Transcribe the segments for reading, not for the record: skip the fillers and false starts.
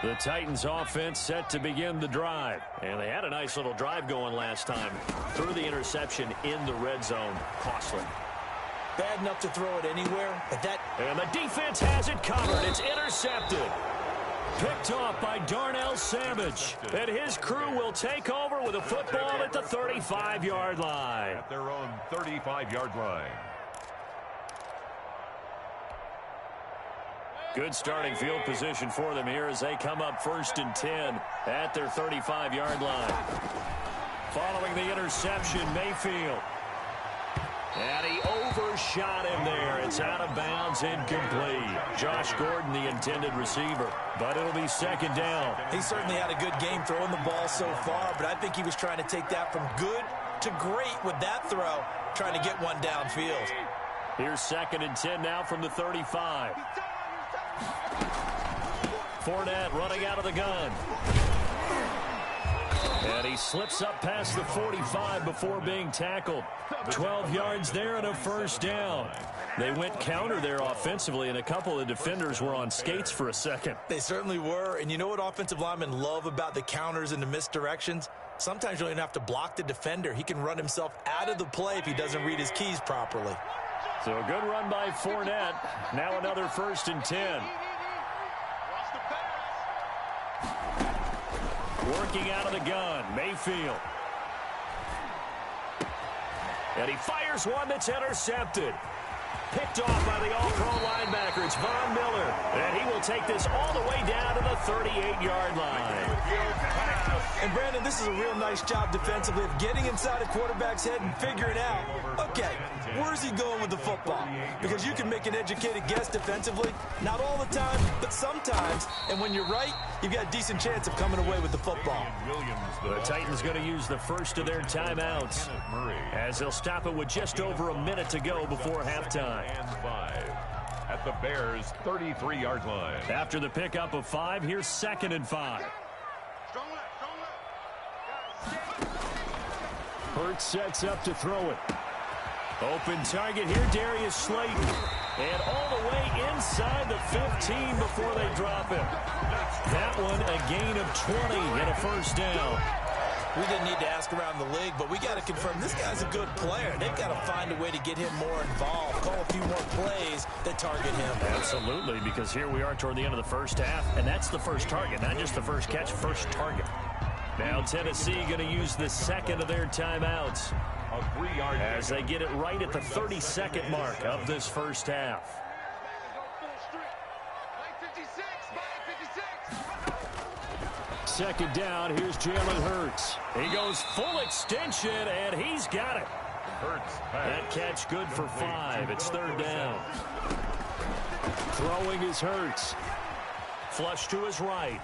The Titans offense set to begin the drive. And they had a nice little drive going last time. Threw the interception in the red zone. Costly. Bad enough to throw it anywhere, but that... And the defense has it covered. It's intercepted. Picked off by Darnell Savage. And his crew will take over with a football at the 35-yard line. At their own 35-yard line. Good starting field position for them here as they come up 1st and 10 at their 35-yard line. Following the interception, Mayfield. And he overshot him there. It's out of bounds, incomplete. Josh Gordon, the intended receiver, but it'll be 2nd down. He certainly had a good game throwing the ball so far, but I think he was trying to take that from good to great with that throw, trying to get one downfield. Here's 2nd and 10 now from the 35. Fournette running out of the gun. And he slips up past the 45 before being tackled. 12 yards there and a 1st down. They went counter there offensively, and a couple of defenders were on skates for a second. They certainly were, and you know what offensive linemen love about the counters and the misdirections? Sometimes you don't even have to block the defender. He can run himself out of the play if he doesn't read his keys properly. So a good run by Fournette. Now another 1st and 10. Working out of the gun, Mayfield. And he fires one that's intercepted. Picked off by the all-pro linebacker. It's Von Miller. And he will take this all the way down to the 38-yard line. And, Brandon, this is a real nice job defensively of getting inside a quarterback's head and figuring out, okay, where's he going with the football? Because you can make an educated guess defensively. Not all the time, but sometimes. And when you're right, you've got a decent chance of coming away with the football. The Titans going to use the first of their timeouts as they'll stop it with just over a minute to go before halftime. And 5 at the Bears' 33-yard line. After the pickup of 5, here's 2nd and 5. Hurts sets up to throw it. Open target here, Darius Slayton. And all the way inside the 15 before they drop him. That one a gain of 20 and a 1st down. We didn't need to ask around the league, but we got to confirm this guy's a good player. They've got to find a way to get him more involved, call a few more plays that target him. Absolutely, because here we are toward the end of the first half, and that's the first target, not just the first catch, first target. Now Tennessee going to use the 2nd of their timeouts A 3-yard as they get it right at the 32nd mark of this first half. Second down, here's Jalen Hurts. He goes full extension, and he's got it. That catch good for 5. It's 3rd down. Throwing is Hurts. Flush to his right.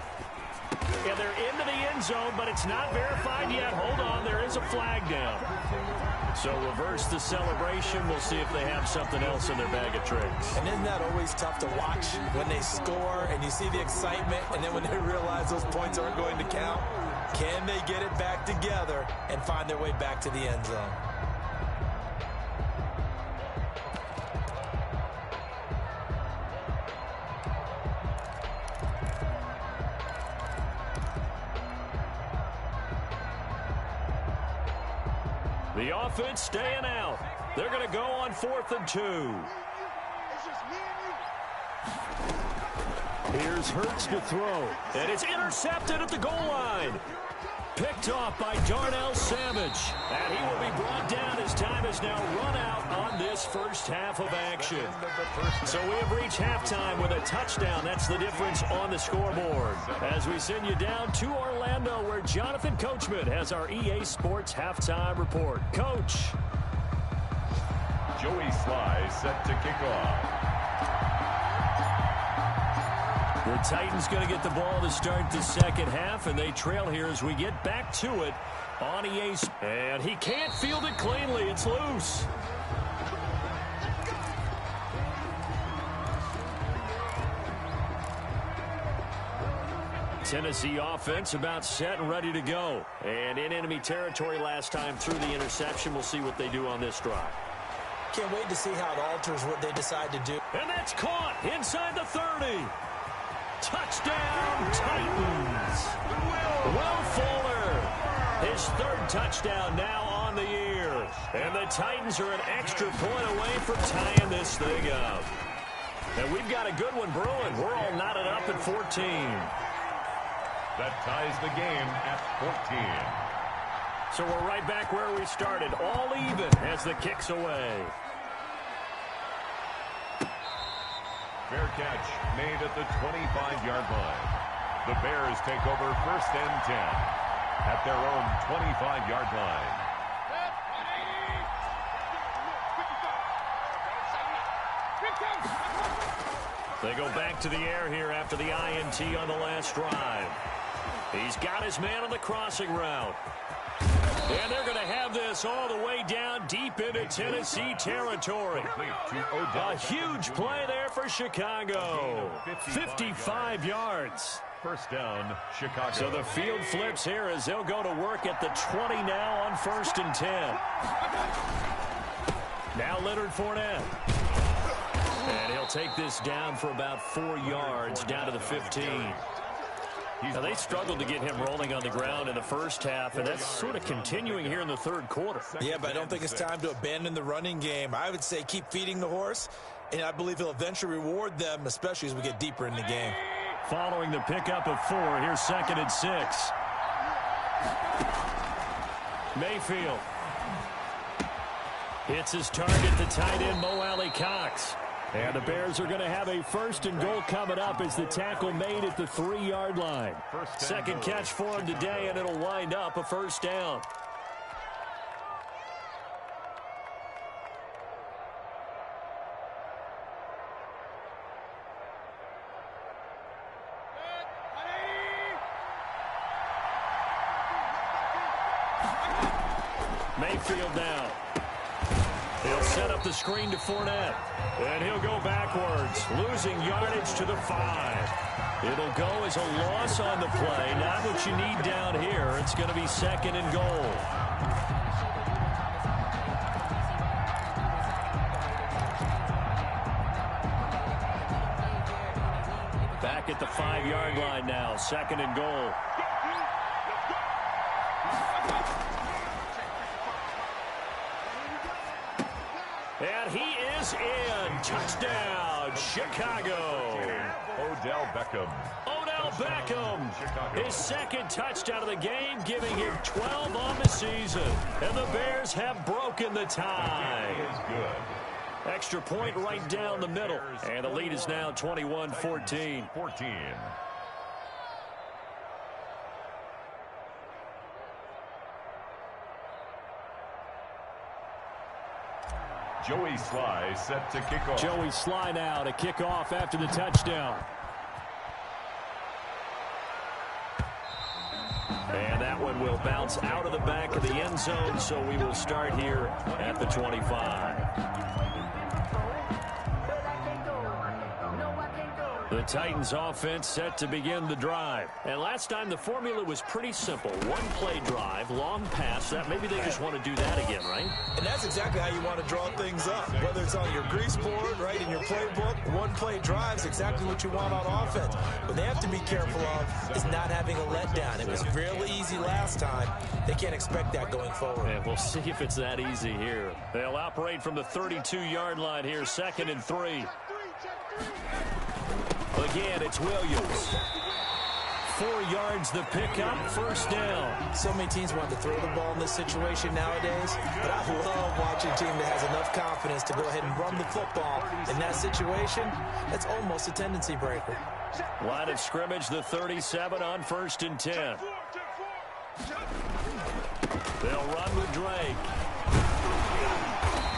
And they're into the end zone, but it's not verified yet. Hold on, there is a flag down. So reverse the celebration. We'll see if they have something else in their bag of tricks. And isn't that always tough to watch when they score and you see the excitement, and then when they realize those points aren't going to count? Can they get it back together and find their way back to the end zone? The offense staying out. They're going to go on 4th and 2. Here's Hurts to throw. And it's intercepted at the goal line. Picked off by Darnell Savage. And he will be brought down as time is now run out on this first half of action. So we have reached halftime with a touchdown. That's the difference on the scoreboard. As we send you down to Orlando, where Jonathan Coachman has our EA Sports halftime report. Coach. Joey Sly set to kick off. The Titans going to get the ball to start the second half, and they trail here as we get back to it on EA. And he can't field it cleanly. It's loose. Tennessee offense about set and ready to go. And in enemy territory last time through the interception. We'll see what they do on this drive. Can't wait to see how it alters what they decide to do. And that's caught inside the 30. Touchdown, Titans. third touchdown now on the year. And the Titans are an extra point away from tying this thing up. And we've got a good one brewing. We're all knotted up at 14. That ties the game at 14. So we're right back where we started, all even as the kick's away. Fair catch made at the 25-yard line. The Bears take over 1st and 10 at their own 25-yard line. They go back to the air here after the INT on the last drive. He's got his man on the crossing route. And they're going to have this all the way down deep into Tennessee territory. A huge play there for Chicago. 55 yards. First down, Chicago. So the field flips here as they'll go to work at the 20 now on 1st and 10. Now Leonard Fournette. And he'll take this down for about 4 yards down to the 15. Now, they struggled to get him rolling on the ground in the first half, and that's sort of continuing here in the third quarter. Yeah, but I don't think it's time to abandon the running game. I would say keep feeding the horse, and I believe he'll eventually reward them, especially as we get deeper in the game. Following the pickup of 4, here's 2nd and 6. Mayfield hits his target, the tight end, Mo Alley Cox. And the Bears are going to have a 1st and goal coming up as the tackle made at the 3-yard line. Second catch for him today, and it'll wind up a 1st down. Mayfield now. He'll set up the screen to Fournette. And he'll go backwards, losing yardage to the 5. It'll go as a loss on the play. Not what you need down here. It's going to be 2nd and goal. Back at the 5-yard line now, 2nd and goal. And he is in. Touchdown, Chicago. Odell Beckham. Odell Beckham, his 2nd touchdown of the game, giving him 12 on the season. And the Bears have broken the tie. He is good. Extra point right down the middle. And the lead is now 21-14. 14. Joey Sly set to kick off. Joey Sly now to kick off after the touchdown. And that one will bounce out of the back of the end zone, so we will start here at the 25. The Titans offense set to begin the drive. And last time the formula was pretty simple. One-play drive, long pass. That maybe they just want to do that again, right? And that's exactly how you want to draw things up. Whether it's on your grease board, right, in your playbook, one-play drive is exactly what you want on offense. What they have to be careful of is not having a letdown. It was really easy last time. They can't expect that going forward. And we'll see if it's that easy here. They'll operate from the 32-yard line here, 2nd and 3. Again, it's Williams. 4 yards the pickup, 1st down. So many teams want to throw the ball in this situation nowadays, but I love watching a team that has enough confidence to go ahead and run the football. In that situation, that's almost a tendency breaker. Line of scrimmage, the 37 on 1st and 10. They'll run with Drake.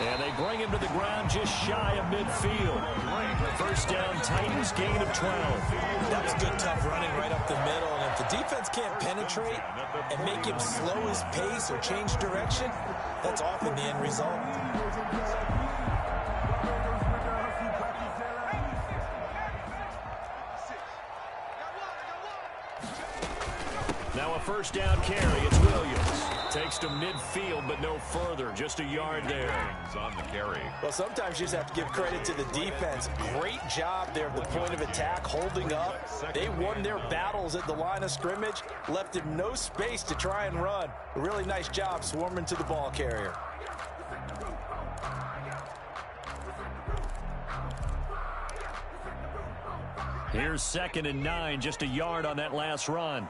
And they bring him to the ground just shy of midfield. 1st down, Titans, gain of 12. That was good, tough running right up the middle. And if the defense can't penetrate and make him slow his pace or change direction, that's often the end result. Now a 1st down carry. It's Williams. Takes to midfield, but no further. Just a yard there. On the carry. Well, sometimes you just have to give credit to the defense. Great job there at the point of attack, holding up. They won their battles at the line of scrimmage, left him no space to try and run. A really nice job swarming to the ball carrier. Here's 2nd and 9, just a yard on that last run.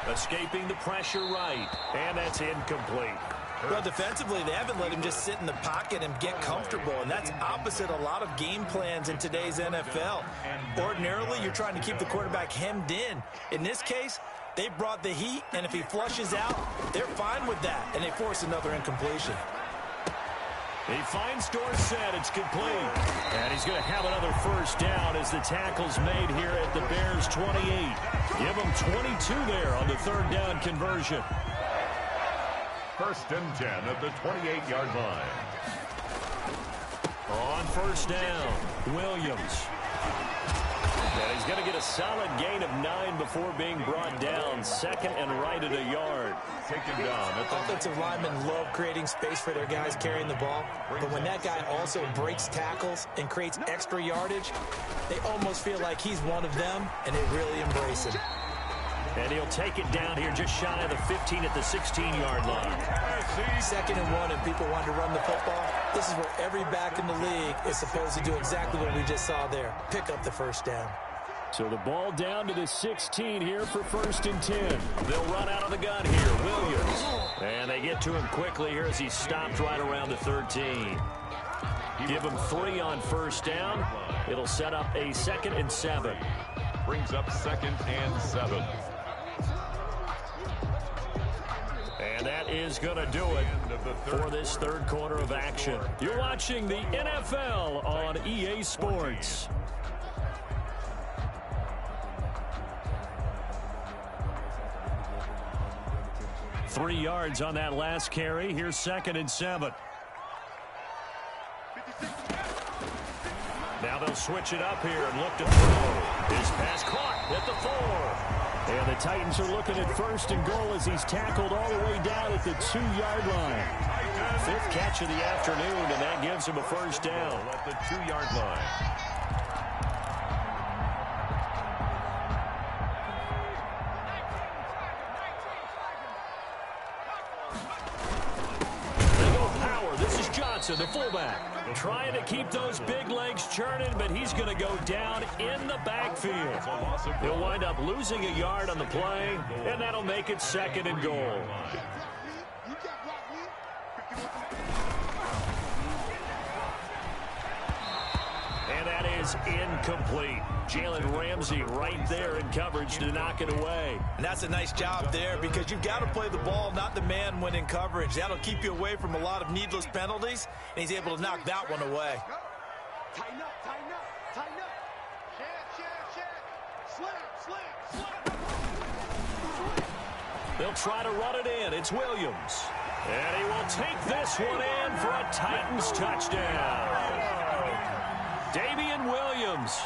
Escaping the pressure right, and that's incomplete. Well, defensively, they haven't let him just sit in the pocket and get comfortable, and that's opposite a lot of game plans in today's NFL. Ordinarily, you're trying to keep the quarterback hemmed in. In this case, they brought the heat, and if he flushes out, they're fine with that, and they force another incompletion. He finds Dorsett. It's complete. And he's going to have another first down as the tackle's made here at the Bears' 28. Give them 22 there on the 3rd down conversion. 1st and 10 at the 28-yard line. On 1st down, Williams. And he's going to get a solid gain of 9 before being brought down. 2nd and right at a yard. Taken down. Offensive linemen love creating space for their guys carrying the ball, but when that guy also breaks tackles and creates extra yardage, they almost feel like he's one of them, and they really embrace him. And he'll take it down here just shy of the 15 at the 16-yard line. 2nd and 1, and people want to run the football. This is where every back in the league is supposed to do exactly what we just saw there. Pick up the first down. So the ball down to the 16 here for 1st and 10. They'll run out of the gun here. Williams. And they get to him quickly here as he stopped right around the 13. Give him 3 on 1st down. It'll set up a 2nd and 7. Brings up 2nd and 7. And that is going to do it for this 3rd quarter of action. You're watching the NFL on EA Sports. Three yards on that last carry. Here's 2nd and 7. Now they'll switch it up here and look to throw. His pass caught at the 4. And the Titans are looking at 1st and goal as he's tackled all the way down at the 2-yard line. 5th catch of the afternoon, and that gives him a first down. At the 2-yard line. The fullback trying to keep those big legs churning, but he's going to go down in the backfield. He'll wind up losing a yard on the play, and that'll make it 2nd and goal. And that is incomplete. Jalen Ramsey right there in coverage to knock it away. And that's a nice job there because you've got to play the ball, not the man when in coverage. That'll keep you away from a lot of needless penalties, and he's able to knock that one away. Tighten up, tighten up, tighten up. Check. Slip. They'll try to run it in. It's Williams. And he will take this one in for a Titans touchdown. Damian Williams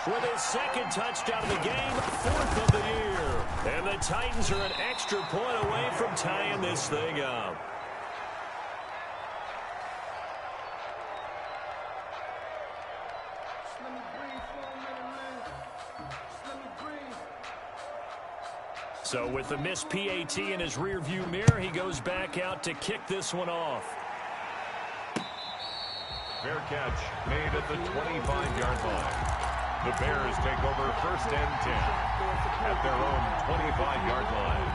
with his 2nd touchdown of the game, 4th of the year. And the Titans are an extra point away from tying this thing up. So with the missed PAT in his rearview mirror, he goes back out to kick this one off. Fair catch made at the 25-yard line. The Bears take over 1st and 10 at their own 25-yard line.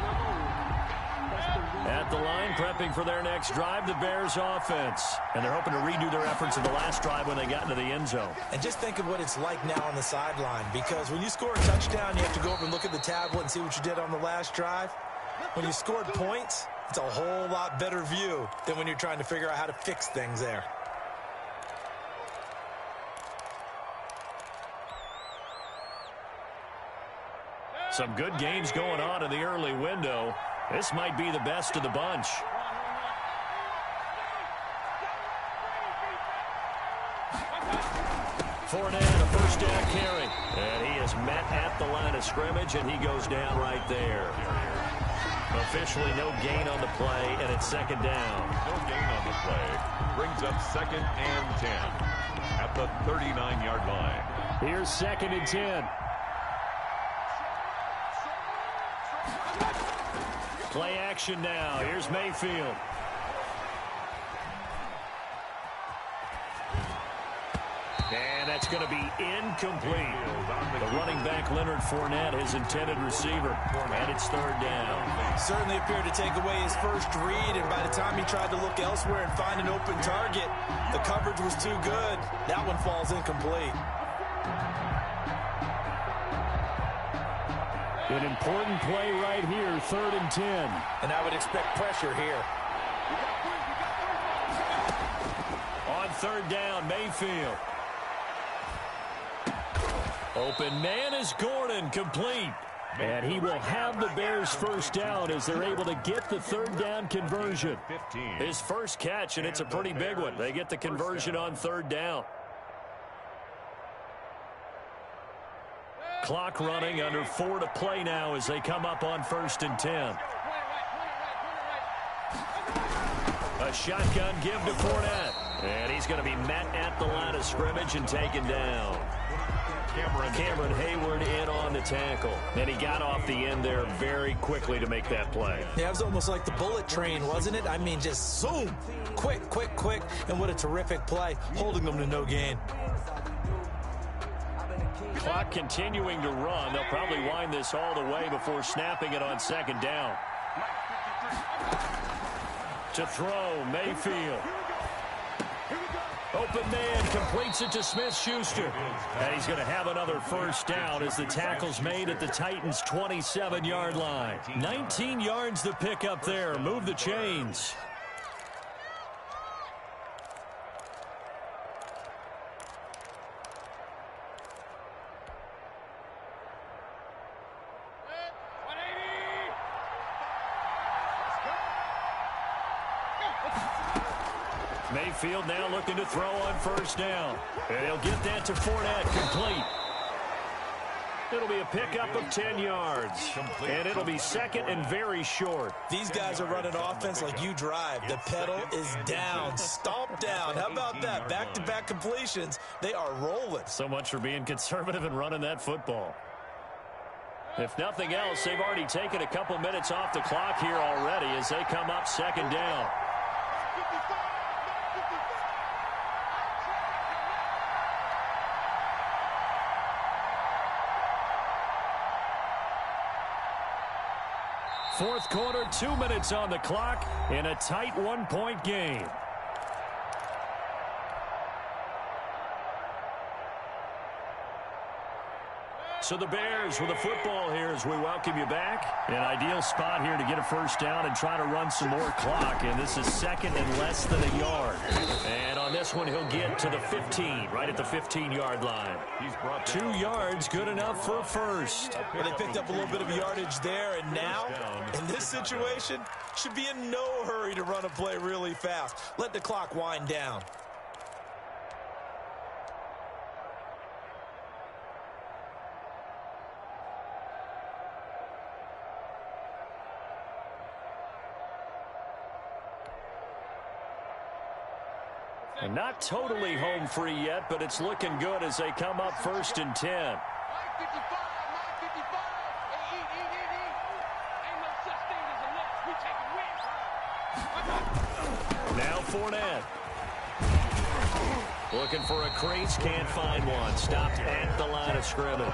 At the line, prepping for their next drive, the Bears offense. And they're hoping to redo their efforts in the last drive when they got into the end zone. And just think of what it's like now on the sideline, because when you score a touchdown, you have to go over and look at the tablet and see what you did on the last drive. When you scored points, it's a whole lot better view than when you're trying to figure out how to fix things there. Some good games going on in the early window. This might be the best of the bunch. Fournette, a first down carry. And he is met at the line of scrimmage, and he goes down right there. Officially no gain on the play, and it's second down. No gain on the play. Brings up 2nd and 10 at the 39-yard line. Here's 2nd and 10. Play action now. Here's Mayfield. And that's going to be incomplete. The running back, Leonard Fournette, his intended receiver. And it's 3rd down. Certainly appeared to take away his first read, and by the time he tried to look elsewhere and find an open target, the coverage was too good. That one falls incomplete. An important play right here, 3rd and 10. And I would expect pressure here. On 3rd down, Mayfield. Open man is Gordon, complete. And he will have the Bears' first down as they're able to get the 3rd down conversion. His first catch, and it's a pretty big one. They get the conversion on 3rd down. Clock running, under 4 to play now as they come up on 1st and 10. A shotgun give to Fournette. And he's going to be met at the line of scrimmage and taken down. Cameron Hayward in on the tackle. And he got off the end there very quickly to make that play. Yeah, it was almost like the bullet train, wasn't it? I mean, just zoom. Quick, quick, quick. And what a terrific play, holding them to no gain. Clock continuing to run. They'll probably wind this all the way before snapping it on 2nd down. To throw, Mayfield. Open man, completes it to Smith-Schuster. And he's going to have another first down as the tackle's made at the Titans' 27-yard line. 19 yards to pick up there. Move the chains. Mayfield now looking to throw on 1st down. And he'll get that to Fournette, complete. It'll be a pickup of 10 yards. And it'll be 2nd and very short. These guys are running offense like you drive. The pedal is down, stomp down. How about that? Back-to-back completions. They are rolling. So much for being conservative and running that football. If nothing else, they've already taken a couple minutes off the clock here already as they come up 2nd down. Fourth quarter, 2 minutes on the clock in a tight 1-point game. So the Bears with the football here as we welcome you back. An ideal spot here to get a first down and try to run some more clock. And this is 2nd and less than a yard. And on this one, he'll get to the 15, right at the 15-yard line. 2 yards, good enough for a first. Well, they picked up a little bit of yardage there, and now, in this situation, should be in no hurry to run a play really fast. Let the clock wind down. And not totally home free yet, but it's looking good as they come up 1st and 10. Now Fournette. Looking for a crease, can't find one. Stopped at the line of scrimmage.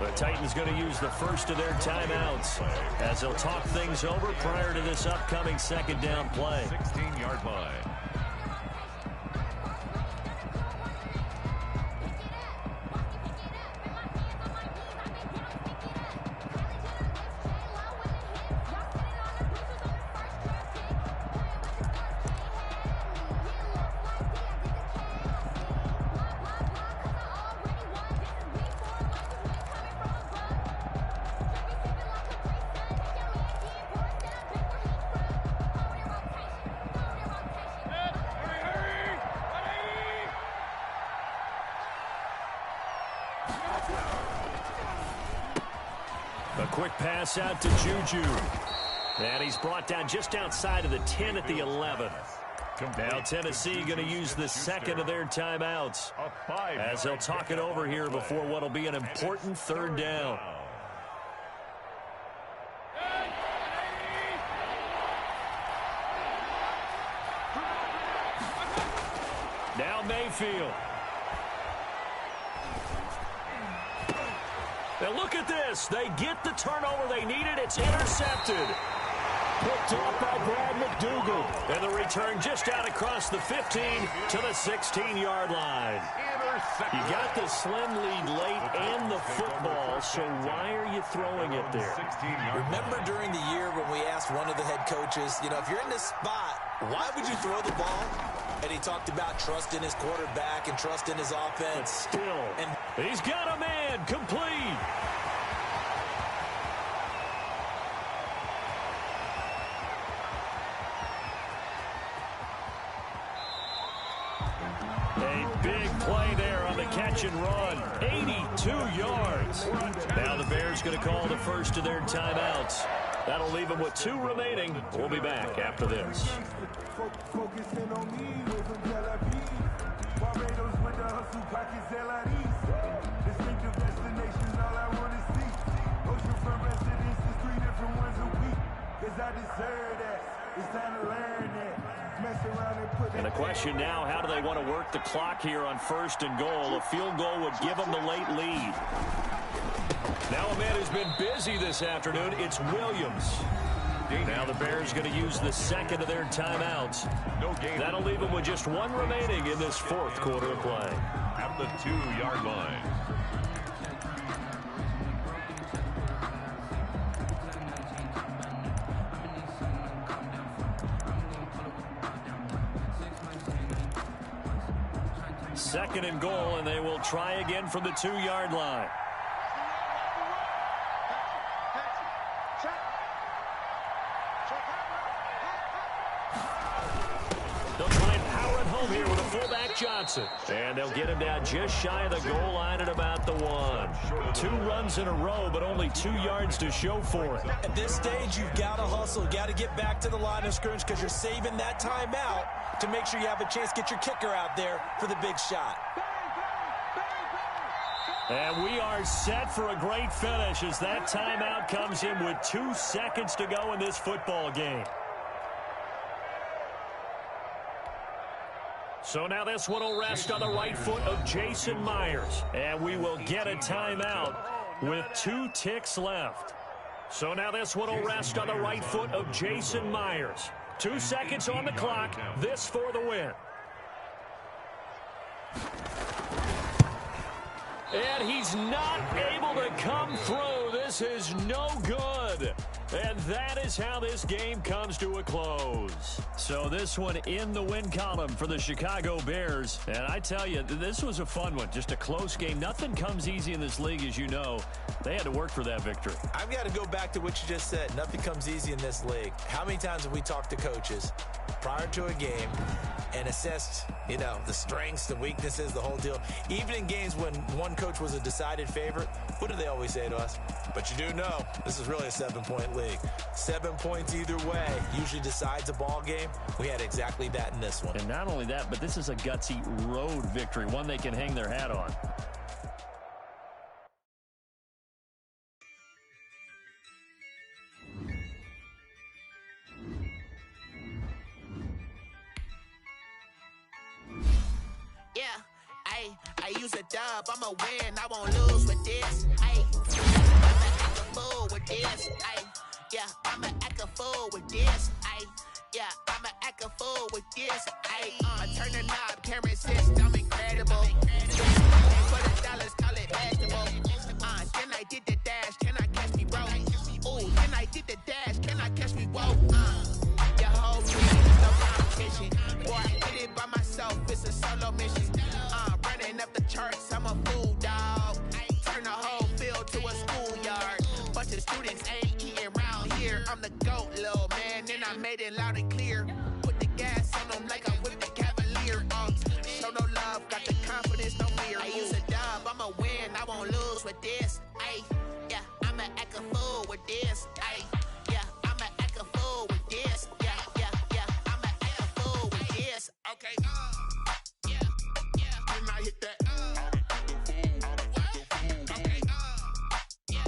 The Titans going to use the first of their timeouts as they'll talk things over prior to this upcoming 2nd down play. 16-yard line. A quick pass out to Juju. And he's brought down just outside of the 10 at the 11. Now Tennessee going to use the second of their timeouts as they'll talk it over here before what will be an important third down. Now Mayfield. Now look at this. They get the turnover they needed. It's intercepted. Picked off by Brad McDougal. And the return just out across the 15 to the 16-yard line. You got the slim lead late and the football, so why are you throwing it there? Remember during the year when we asked one of the head coaches, you know, if you're in this spot, why would you throw the ball? And he talked about trusting his quarterback and trusting his offense. But still, and he's got a man complete. A big play there on the catch and run. 82 yards. Now the Bears going to call the first of their timeouts. That'll leave them with 2 remaining. We'll be back after this. Focusing on me with some Tel Aviv. Barbados with the hustle pockets LIDs. Distinctive destinations, all I want to see. Oceanfront residences, 3 different ones a week. Cause I deserve that. It's time to learn that. Mess around and put. And the question now, how do they want to work the clock here on 1st and goal? A field goal would give them the late lead. Now a man who's been busy this afternoon, it's Williams. Now the Bears going to use the second of their timeouts. That'll leave them with just 1 remaining in this 4th quarter of play. At the 2-yard line. Second and goal, and they will try again from the 2-yard line. They'll try and power it home here with a fullback Johnson. And they'll get him down just shy of the goal line at about the 1. 2 runs in a row, but only 2 yards to show for it. At this stage, you've got to hustle. You've got to get back to the line of scrimmage because you're saving that timeout to make sure you have a chance to get your kicker out there for the big shot. And we are set for a great finish as that timeout comes in with 2 seconds to go in this football game. So now this one will rest on the right foot of Jason Myers. And we will get a timeout with 2 ticks left. So now this one will rest on the right foot of Jason Myers. 2 seconds on the clock. This for the win. And he's not able to come through. This is no good. And that is how this game comes to a close. So this one in the win column for the Chicago Bears. And I tell you, this was a fun one. Just a close game. Nothing comes easy in this league, as you know. They had to work for that victory. I've got to go back to what you just said. Nothing comes easy in this league. How many times have we talked to coaches prior to a game and assessed, you know, the strengths, the weaknesses, the whole deal? Even in games when one coach was a decided favorite, what do they always say to us? But you do know, this is really a 7-point league. 7 points either way usually decides a ball game. We had exactly that in this one. And not only that, but this is a gutsy road victory, one they can hang their hat on. I use a dub, I'ma win, I won't lose with this. I'ma act a fool with this. I'ma act a fool with this. I'ma act a fool with this. I turn the knob, can't resist, I'm incredible. And for the dollars, call it vegetable. Then I did the dash, can I catch me, bro? Ooh, then I did the dash, can I catch me, whoa? Your whole team is no competition. Boy, I did it by myself, it's a solo mission. Running up the charts, I'm a fool, dog. Turn the whole field to a schoolyard. Bunch of students ain't eating around here. I'm the GOAT, little man, and I made it loud and clear. Put the gas on them like I'm with the Cavalier. Show no love, got the confidence, no fear. I use a dub, I'ma win, I won't lose with this. I'ma act a fool. hit that. Okay. Yeah.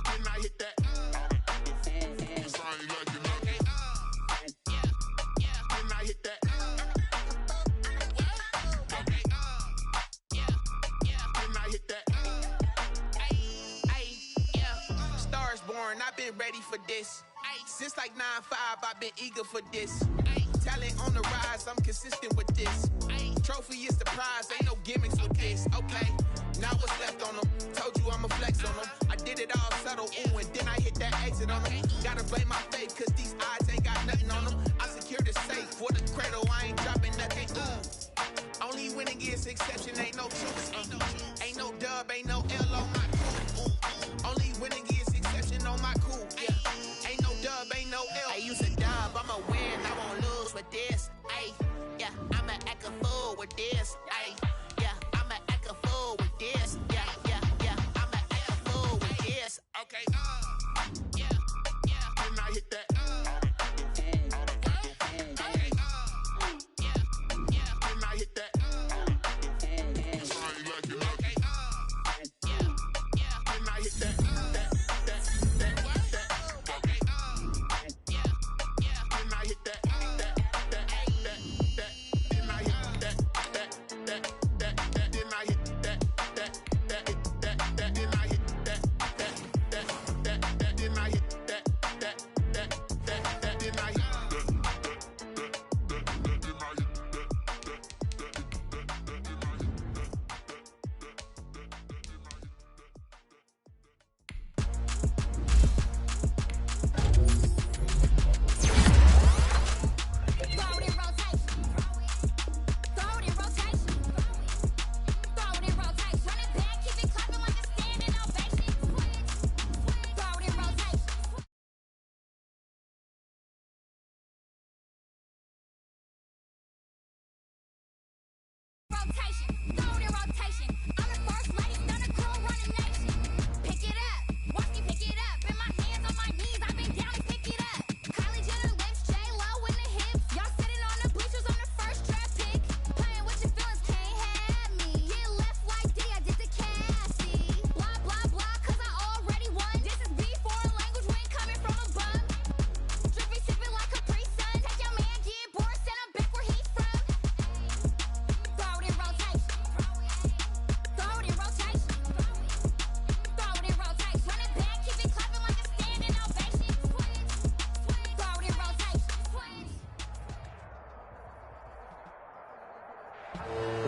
Didn't I hit that? Didn't I hit that? Okay. Didn't I hit that? Yeah. Stars born, I've been ready for this. Since like 9-5, I've been eager for this. Talent on the rise, I'm consistent with this. Trophy is the prize, ain't no gimmicks with this. Okay, now what's left on them? Told you I'ma flex on them. I did it all subtle, ooh, and then I hit that exit on them. Gotta blame my faith, cause these odds ain't got nothing on them. I secured the safe for the cradle, I ain't dropping nothing. Only winning is exception, ain't no truth. Ain't no dub, ain't no L on my cool. Only winning is exception on my cool. Yeah. Ain't no dub, ain't no L. I use a dub, I'ma win, I won't lose with this. Ay, yeah, I'ma act a fool with this. Ay, yeah, I'ma act a fool with this. Yeah, I'ma act a fool with this. Okay, yeah, didn't I hit that? Okay, yeah, didn't I hit that? Okay, yeah, didn't I hit that?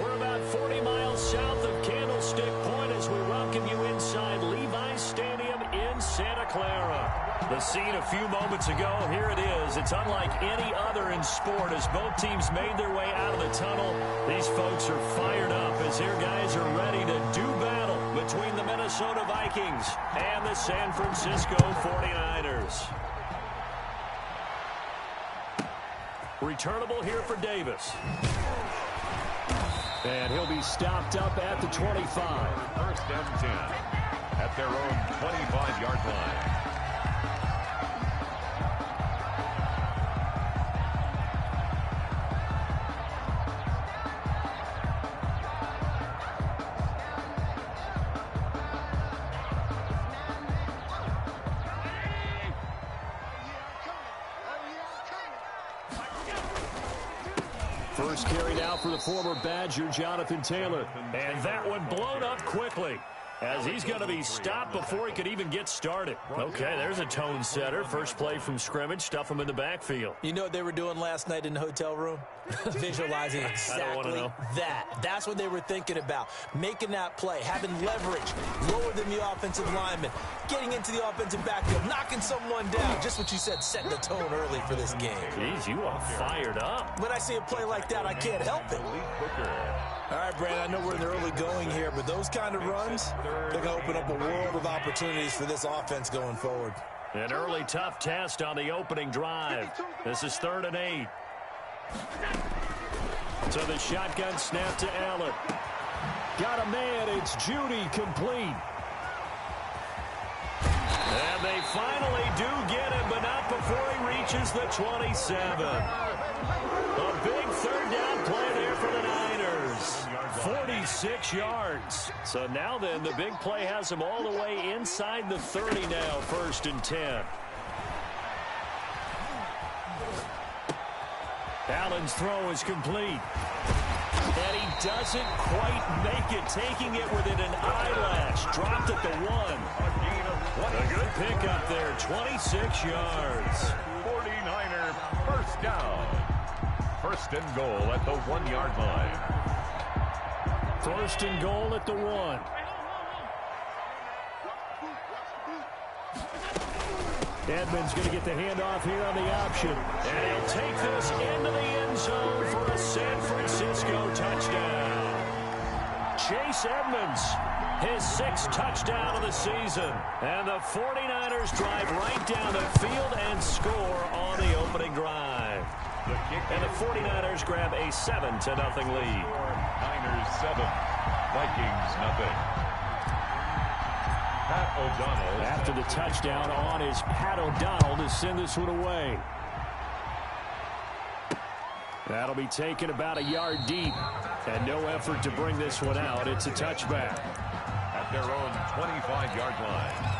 We're about 40 miles south of Candlestick Point as we welcome you inside Levi's Stadium in Santa Clara. The scene a few moments ago, here it is. It's unlike any other in sport as both teams made their way out of the tunnel. These folks are fired up as their guys are ready to do battle between the Minnesota Vikings and the San Francisco 49ers. Returnable here for Davis. And he'll be stopped up at the 25. First and 10 at their own 25-yard line. First carry now for the former Badger, Jonathan Taylor. And that one blown up quickly as he's going to be stopped before he could even get started. Okay, there's a tone setter. First play from scrimmage, stuff him in the backfield. You know what they were doing last night in the hotel room? Visualizing exactly that. That's what they were thinking about. Making that play, having leverage, lower than the offensive lineman, getting into the offensive backfield, knocking someone down. Just what you said, setting the tone early for this game. Jeez, you are fired up. When I see a play like that, I can't help it. All right, Brandon, I know we're in the early going here, but those kind of runs, they're going to open up a world of opportunities for this offense going forward. An early tough test on the opening drive. This is 3rd and 8. So the shotgun snap to Allen. Got a man. It's Judy complete. And they finally do get him, but not before he reaches the 27. A big 3rd down play there for the Niners. 36 yards. So now then, the big play has him all the way inside the 30 now, 1st and 10. Allen's throw is complete. And he doesn't quite make it, taking it within an eyelash. Dropped at the 1. A good pickup there, 26 yards. 49er first down. 1st and goal at the 1-yard line. 1st and goal at the 1. Edmonds going to get the handoff here on the option. And he'll take this into the end zone for a San Francisco touchdown. Chase Edmonds, his 6th touchdown of the season. And the 49ers drive right down the field and score on the opening drive. And the 49ers grab a 7-0 lead. Niners 7, Vikings nothing. Pat O'Donnell. After the touchdown on is Pat O'Donnell to send this one away. That'll be taken about a yard deep. And no effort to bring this one out. It's a touchback. At their own 25-yard line.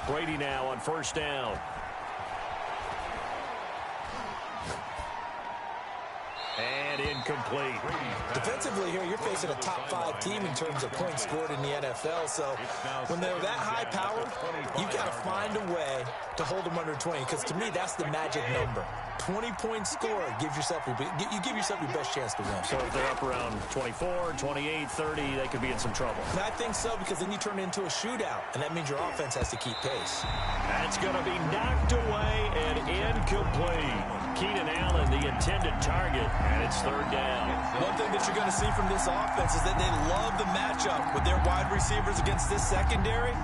Brady now on 1st down. And incomplete. Defensively here, you're facing a top 5 team in terms of points scored in the NFL. So when they're that high powered, you've got to find a way to hold them under 20. Because to me, that's the magic number. 20 points scored gives yourself you give yourself your best chance to win. So if they're up around 24, 28, 30, they could be in some trouble. And I think so, because then you turn it into a shootout, and that means your offense has to keep pace. That's going to be knocked away and incomplete. Keenan Allen, the intended target, and it's 3rd down. One thing that you're going to see from this offense is that they love the matchup with their wide receivers against this secondary.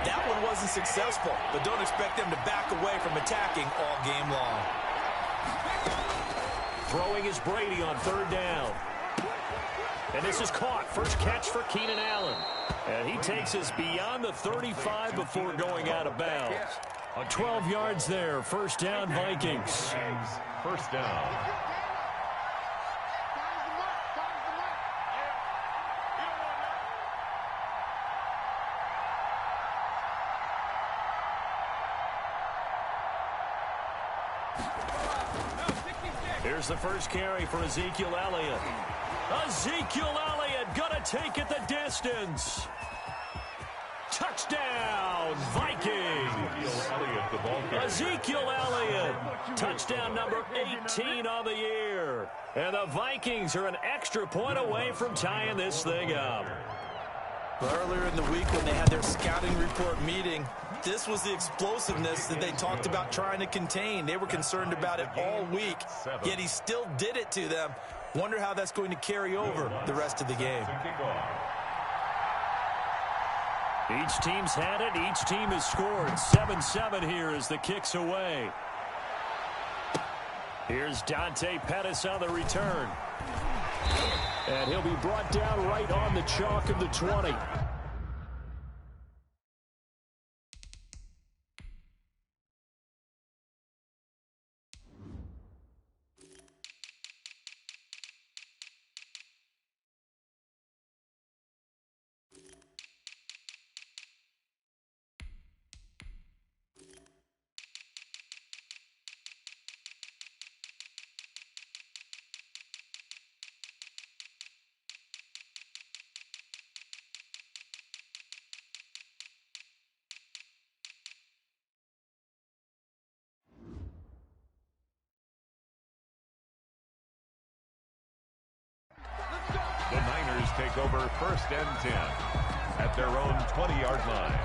That one wasn't successful, but don't expect them to back away from attacking all game long. Throwing is Brady on 3rd down. And this is caught. First catch for Keenan Allen. And he takes us beyond the 35 before going out of bounds. 12 yards there. 1st down, Vikings. 1st down. Here's the first carry for Ezekiel Elliott. Ezekiel Elliott gonna take it the distance. Touchdown, Vikings. Ezekiel Elliott, touchdown number 18 on the year. And the Vikings are an extra point away from tying this thing up. Earlier in the week when they had their scouting report meeting, this was the explosiveness that they talked about trying to contain. They were concerned about it all week, yet he still did it to them. Wonder how that's going to carry over the rest of the game. Each team's had it. Each team has scored. 7-7 here as the kick's away. Here's Dante Pettis on the return. And he'll be brought down right on the chalk of the 20. The Niners take over 1st and 10 at their own 20-yard line.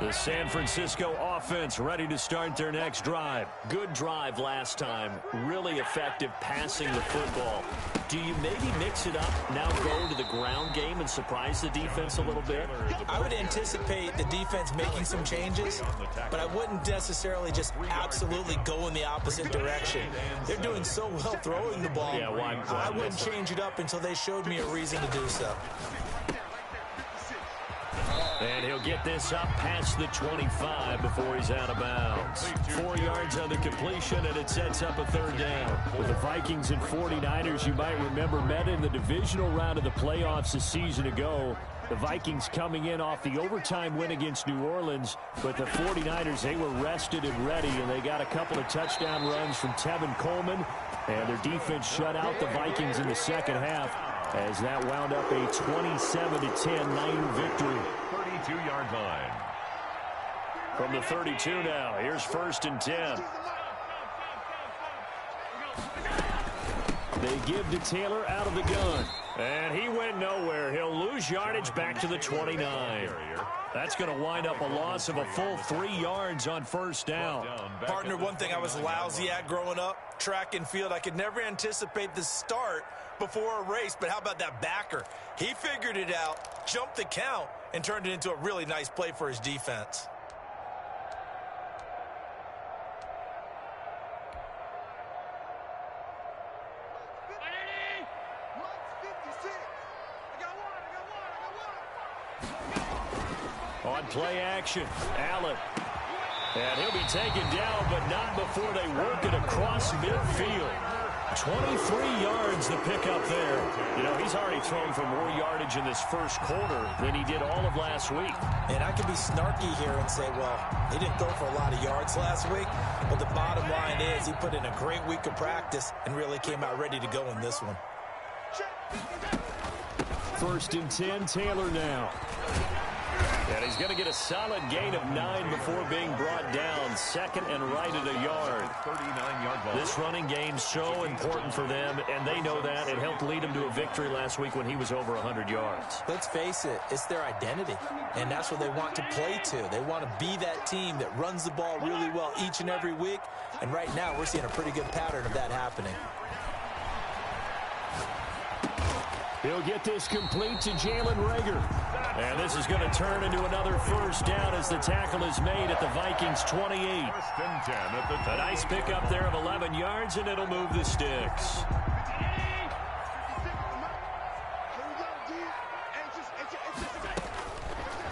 The San Francisco offense ready to start their next drive. Good drive last time. Really effective passing the football. Do you maybe mix it up, now go to the ground game and surprise the defense a little bit? I would anticipate the defense making some changes, but I wouldn't necessarily just absolutely go in the opposite direction. They're doing so well throwing the ball. Yeah, I wouldn't change it up until they showed me a reason to do so. And he'll get this up past the 25 before he's out of bounds. 4 yards on the completion, and it sets up a third down. With the Vikings and 49ers, you might remember, met in the divisional round of the playoffs a season ago. The Vikings coming in off the overtime win against New Orleans, but the 49ers, they were rested and ready, and they got a couple of touchdown runs from Tevin Coleman, and their defense shut out the Vikings in the second half as that wound up a 27-10 Niner victory. 32-yard line. From the 32 now, here's 1st and 10. They give to Taylor out of the gun. And he went nowhere. He'll lose yardage back to the 29. That's going to wind up a loss of a full 3 yards on 1st down. Partner, one thing I was lousy at growing up, track and field, I could never anticipate the start before a race, but how about that backer? He figured it out, jumped the count, and turned it into a really nice play for his defense. On play action, Allen. And he'll be taken down, but not before they work it across midfield. 23 yards the pickup there. You know, he's already thrown for more yardage in this first quarter than he did all of last week. And I could be snarky here and say, well, he didn't go for a lot of yards last week, but the bottom line is he put in a great week of practice and really came out ready to go in this one. 1st and 10, Taylor now. And he's going to get a solid gain of 9 before being brought down. 2nd and right at a yard. 39-yard line. This running game's so important for them, and they know that. It helped lead them to a victory last week when he was over 100 yards. Let's face it, it's their identity, and that's what they want to play to. They want to be that team that runs the ball really well each and every week, and right now we're seeing a pretty good pattern of that happening. He'll get this complete to Jalen Reagor. And this is going to turn into another 1st down as the tackle is made at the Vikings 28. 1st and 10 at the A nice pickup there of 11 yards, and it'll move the sticks.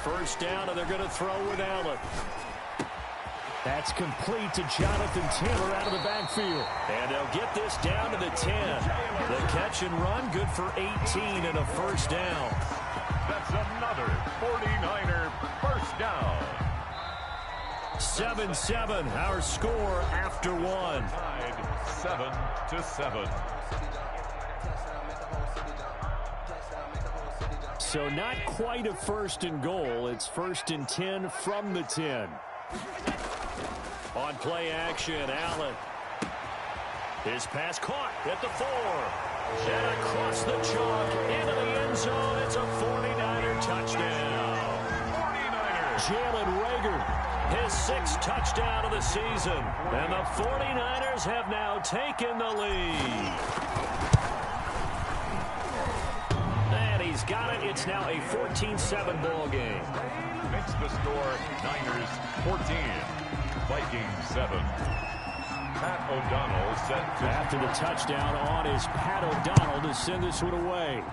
First down, and they're going to throw with Allen. That's complete to Jonathan Taylor out of the backfield. And they'll get this down to the 10. The catch and run, good for 18 and a 1st down. That's another 49er 1st down. 7-7, our score after 1. Tied 7-7. So not quite a 1st and goal. It's 1st and 10 from the 10. On play action, Allen. His pass caught at the 4. And across the chalk into the end zone. It's a 49er touchdown. 49ers. Jalen Reagor, his 6th touchdown of the season. And the 49ers have now taken the lead. And he's got it. It's now a 14-7 ball game. Makes the score Niners 14. Vikings 7. Pat O'Donnell set to... After the touchdown on is Pat O'Donnell to send this one away.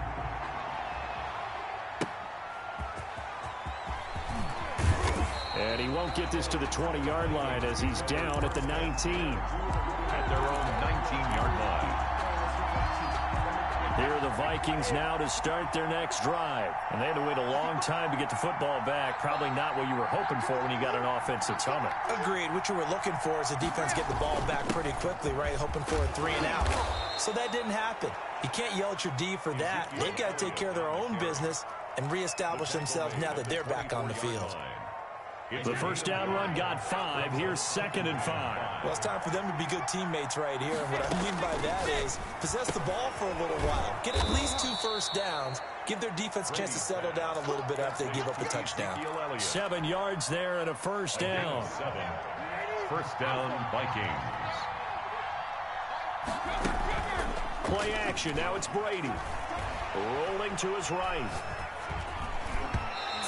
And he won't get this to the 20-yard line as he's down at the 19. At their own 19-yard line. Here are the Vikings now to start their next drive. And they had to wait a long time to get the football back. Probably not what you were hoping for when you got an offense that's humming. Agreed. What you were looking for is the defense get the ball back pretty quickly, right? Hoping for a 3 and out. So that didn't happen. You can't yell at your D for that. They've got to take care of their own business and reestablish themselves now that they're back on the field. The first down run got 5. Here's 2nd and 5. Well, it's time for them to be good teammates right here. And what I mean by that is possess the ball for a little while. Get at least 2 first downs. Give their defense a chance to settle down a little bit after they give up a touchdown. 7 yards there and a first down. 7. First down, Vikings. Play action. Now it's Brady. Rolling to his right.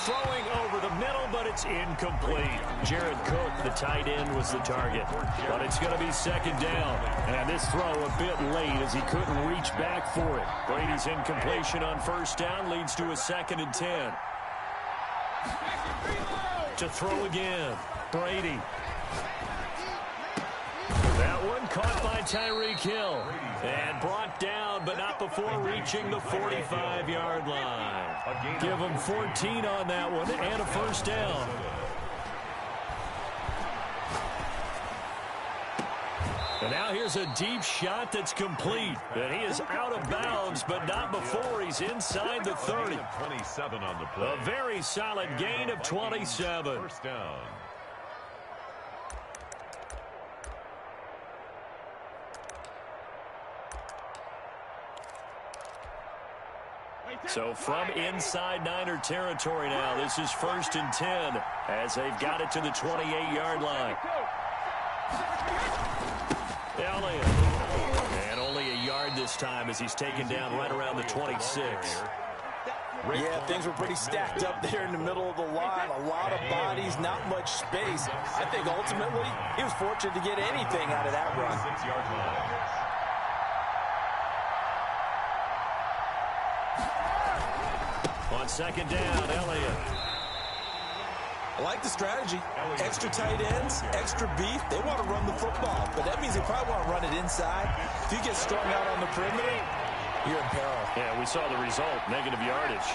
Throwing over the middle, but it's incomplete. Jared Cook, the tight end, was the target. But it's going to be 2nd down. And this throw a bit late as he couldn't reach back for it. Brady's incompletion on first down leads to a 2nd and 10. To throw again. Brady. That one caught by Tyreek Hill. And brought down, but not before reaching the 45-yard line. Give him 14 on that one and a first down. And now here's a deep shot that's complete. And he is out of bounds, but not before he's inside the 30. 27 on the play. A very solid gain of 27. First down. So from inside Niner territory now, this is 1st and 10 as they've got it to the 28-yard line. Elliott. And only a yard this time as he's taken down right around the 26. Yeah, things were pretty stacked up there in the middle of the line. A lot of bodies, not much space. I think ultimately he was fortunate to get anything out of that run. 6-yard line. On 2nd down, Elliott. I like the strategy. Extra tight ends, extra beef. They want to run the football, but that means they probably want to run it inside. If you get strung out on the perimeter, you're in peril. Yeah, we saw the result, negative yardage.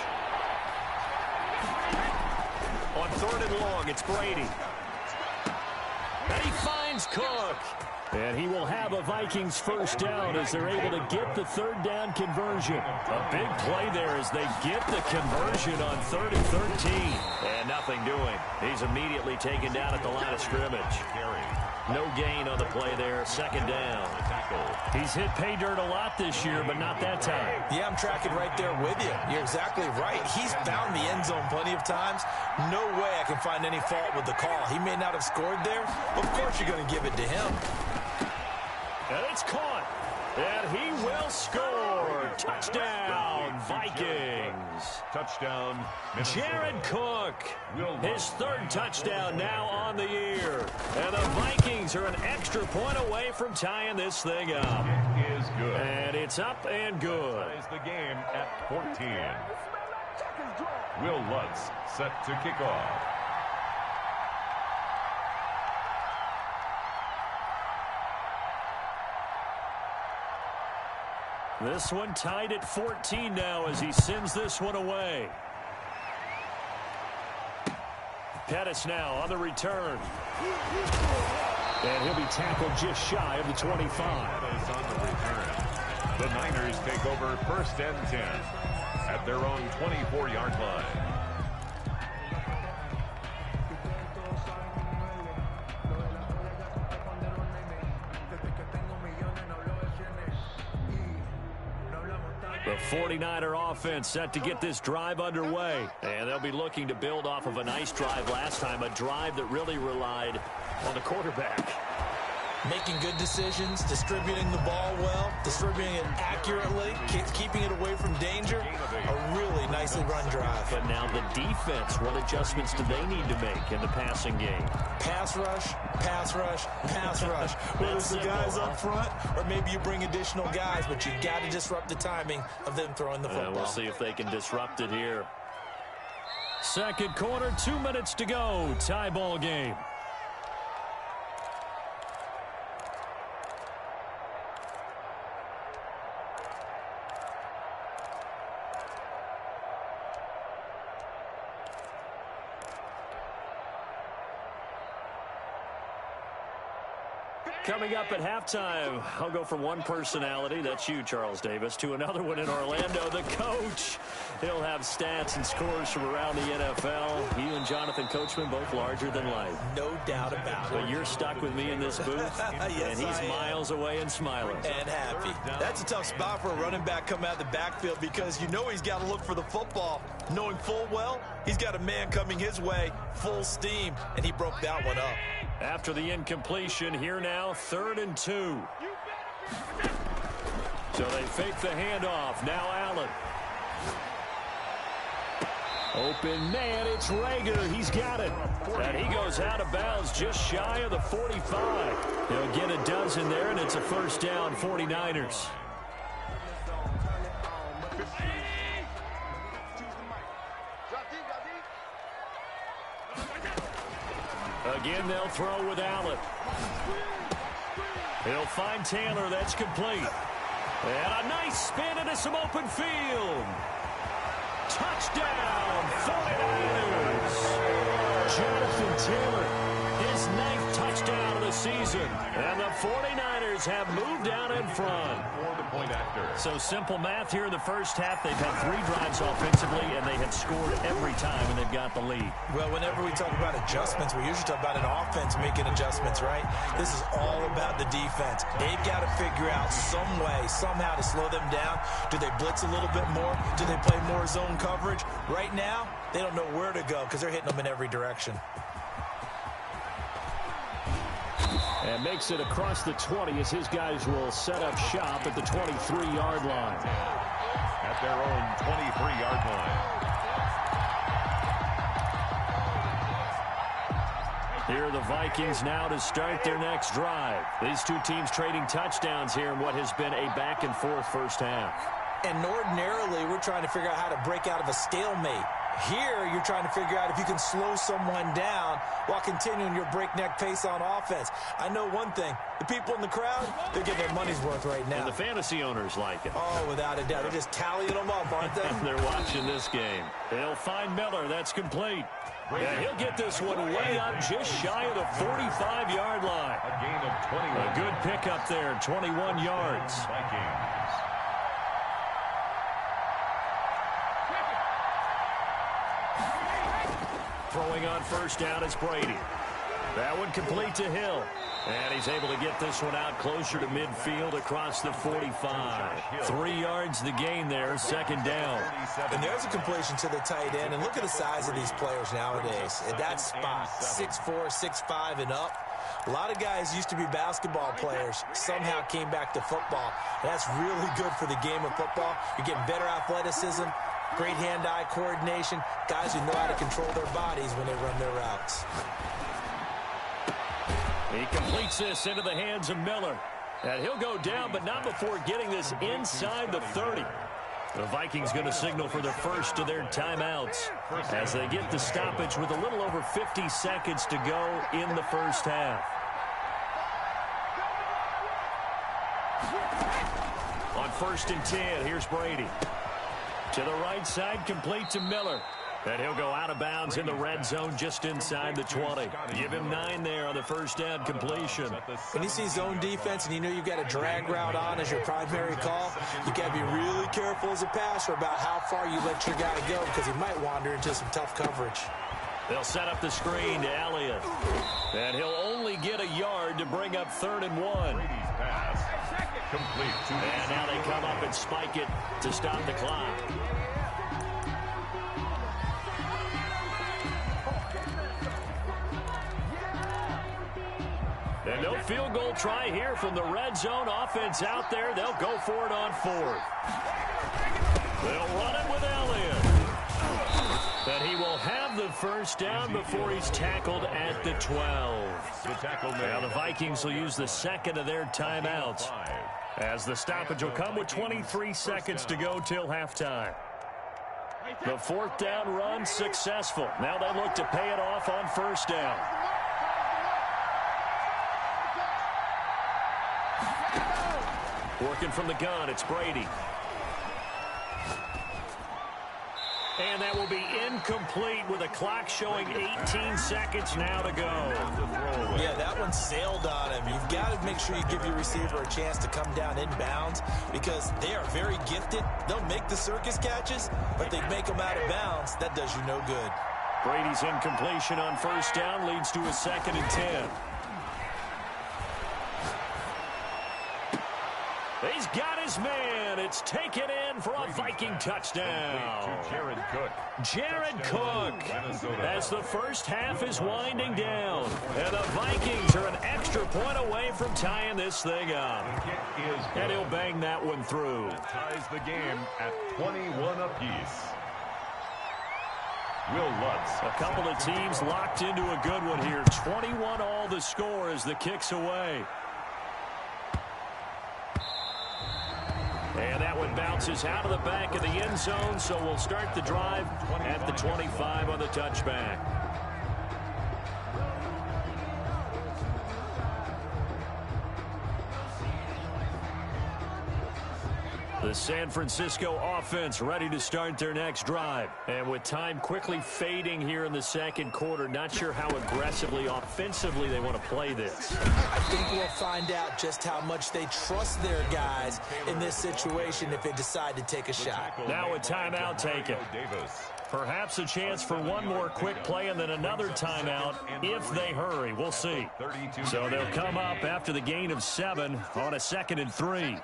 On 3rd and long, it's Brady. And he finds Cook. And he will have a Vikings first down as they're able to get the 3rd down conversion. A big play there as they get the conversion on 3rd and 13. And nothing doing. He's immediately taken down at the line of scrimmage. No gain on the play there. 2nd down. He's hit pay dirt a lot this year, but not that time. Yeah, I'm tracking right there with you. You're exactly right. He's found the end zone plenty of times. No way I can find any fault with the call. He may not have scored there, but of course you're going to give it to him. And it's caught. And he will score. Touchdown, Vikings. Touchdown, Jared Cook. His 3rd touchdown now on the year. And the Vikings are an extra point away from tying this thing up. It is good. And it's up and good. Ties the game at 14. Will Lutz set to kick off. This one tied at 14 now as he sends this one away. Pettis now on the return. And he'll be tackled just shy of the 25. Pettis on the return. The Niners take over 1st and 10 at their own 24-yard line. The 49er offense set to get this drive underway. And they'll be looking to build off of a nice drive last time, a drive that really relied on the quarterback. Making good decisions, distributing the ball well, distributing it accurately, keeping it away from danger. A really nicely run drive. But now the defense, what adjustments do they need to make in the passing game? Pass rush, pass rush, pass rush. Whether it's the guys up front or maybe you bring additional guys, but you got to disrupt the timing of them throwing the football. We'll see if they can disrupt it here. 2nd quarter, 2 minutes to go. Tie ball game. Coming up at halftime, I'll go from one personality, that's you, Charles Davis, to another one in Orlando, the coach. He'll have stats and scores from around the NFL. You and Jonathan Coachman, both larger than life. No doubt about it. But you're stuck with me in this booth, yes, and he's miles away and smiling. And happy. That's a tough spot for a running back coming out of the backfield because you know he's got to look for the football, knowing full well he's got a man coming his way, full steam, and he broke that one up. After the incompletion, here now, 3rd and 2. So they fake the handoff. Now Allen. Open man, it's Rager. He's got it. And he goes out of bounds just shy of the 45. He'll get a dozen there, and it's a first down, 49ers. Again, they'll throw with Allen. He'll find Taylor. That's complete. And a nice spin into some open field. Touchdown, 49ers. Jonathan Taylor, his 9th touchdown of the season. And the 49ers have moved out in front. So simple math here in the first half. They've had 3 drives offensively, and they have scored every time, and they've got the lead. Well, whenever we talk about adjustments, we usually talk about an offense making adjustments, right? This is all about the defense. They've got to figure out some way, somehow to slow them down. Do they blitz a little bit more? Do they play more zone coverage? Right now, they don't know where to go because they're hitting them in every direction. And makes it across the 20 as his guys will set up shop at the 23-yard line. At their own 23-yard line. Here are the Vikings now to start their next drive. These two teams trading touchdowns here in what has been a back-and-forth first half. And ordinarily, we're trying to figure out how to break out of a stalemate. Here, you're trying to figure out if you can slow someone down while continuing your breakneck pace on offense. I know one thing. The people in the crowd, they're getting their money's worth right now. And the fantasy owners like it. Oh, without a doubt. They're just tallying them up, aren't they? They're watching this game. They'll find Miller. That's complete. Yeah, he'll get this one way up just shy of the 45-yard line. A gain of 21. A good pickup there, 21 yards. Vikings. Throwing on first down, it's Brady. That one complete to Hill. And he's able to get this one out closer to midfield across the 45. 3 yards the gain there, second down. And there's a completion to the tight end. And look at the size of these players nowadays. At that spot, 6'4", 6'5", and up. A lot of guys used to be basketball players, somehow came back to football. That's really good for the game of football. You're getting better athleticism, great hand-eye coordination, guys who know how to control their bodies when they run their routes. He completes this into the hands of Miller. And he'll go down, but not before getting this inside the 30. The Vikings going to signal for the first of their timeouts as they get the stoppage with a little over 50 seconds to go in the first half. On 1st and 10, here's Brady. To the right side, complete to Miller. And he'll go out of bounds in the red zone just inside the 20. Give him 9 there on the first down completion. When you see zone defense and you know you've got a drag route on as your primary call, you got to be really careful as a passer about how far you let your guy go because he might wander into some tough coverage. They'll set up the screen to Elliott. And he'll only get a yard to bring up 3rd and 1. Complete. And now they come up and spike it to stop the clock. And no field goal try here from the red zone. Offense out there. They'll go for it on 4th. They'll run it with Elliott. And he will have the first down before he's tackled at the 12. Now the Vikings will use the second of their timeouts as the stoppage will come with 23 seconds to go till halftime. The 4th down run successful. Now they look to pay it off on first down. Working from the gun, it's Brady. And that will be incomplete with a clock showing 18 seconds now to go. Yeah, that one sailed on him. You've got to make sure you give your receiver a chance to come down inbounds because they are very gifted. They'll make the circus catches, but they make them out of bounds. That does you no good. Brady's incompletion on first down leads to a 2nd and 10. He's got his man. It's taken in for a Viking touchdown. Jared Cook as the first half is winding down. And the Vikings are an extra point away from tying this thing up. And he'll bang that one through. Ties the game at 21 apiece. Will Lutz. A couple of teams locked into a good one here. 21 all the score as the kick's away. And that one bounces out of the back of the end zone, so we'll start the drive at the 25 on the touchback. The San Francisco offense ready to start their next drive. And with time quickly fading here in the second quarter, not sure how aggressively, offensively they want to play this. I think we'll find out just how much they trust their guys in this situation if they decide to take a shot. Now a timeout taken. Perhaps a chance for one more quick play and then another timeout if they hurry. We'll see. So they'll come up after the gain of 7 on a 2nd and 3.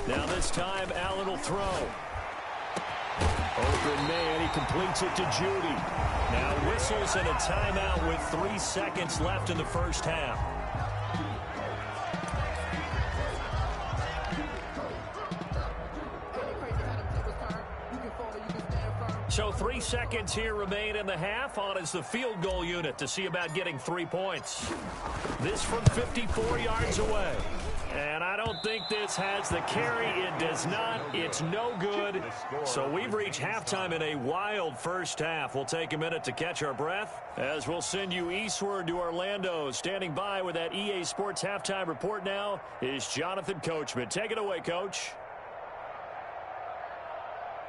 Now this time, Allen will throw. Open man, he completes it to Judy. Now whistles and a timeout with 3 seconds left in the first half. So 3 seconds here remain in the half. On is the field goal unit to see about getting 3 points. This from 54 yards away. And I don't think this has the carry. It does not. It's no good. So we've reached halftime in a wild first half. We'll take a minute to catch our breath as we'll send you eastward to Orlando. Standing by with that EA Sports halftime report now is Jonathan Coachman. Take it away, Coach.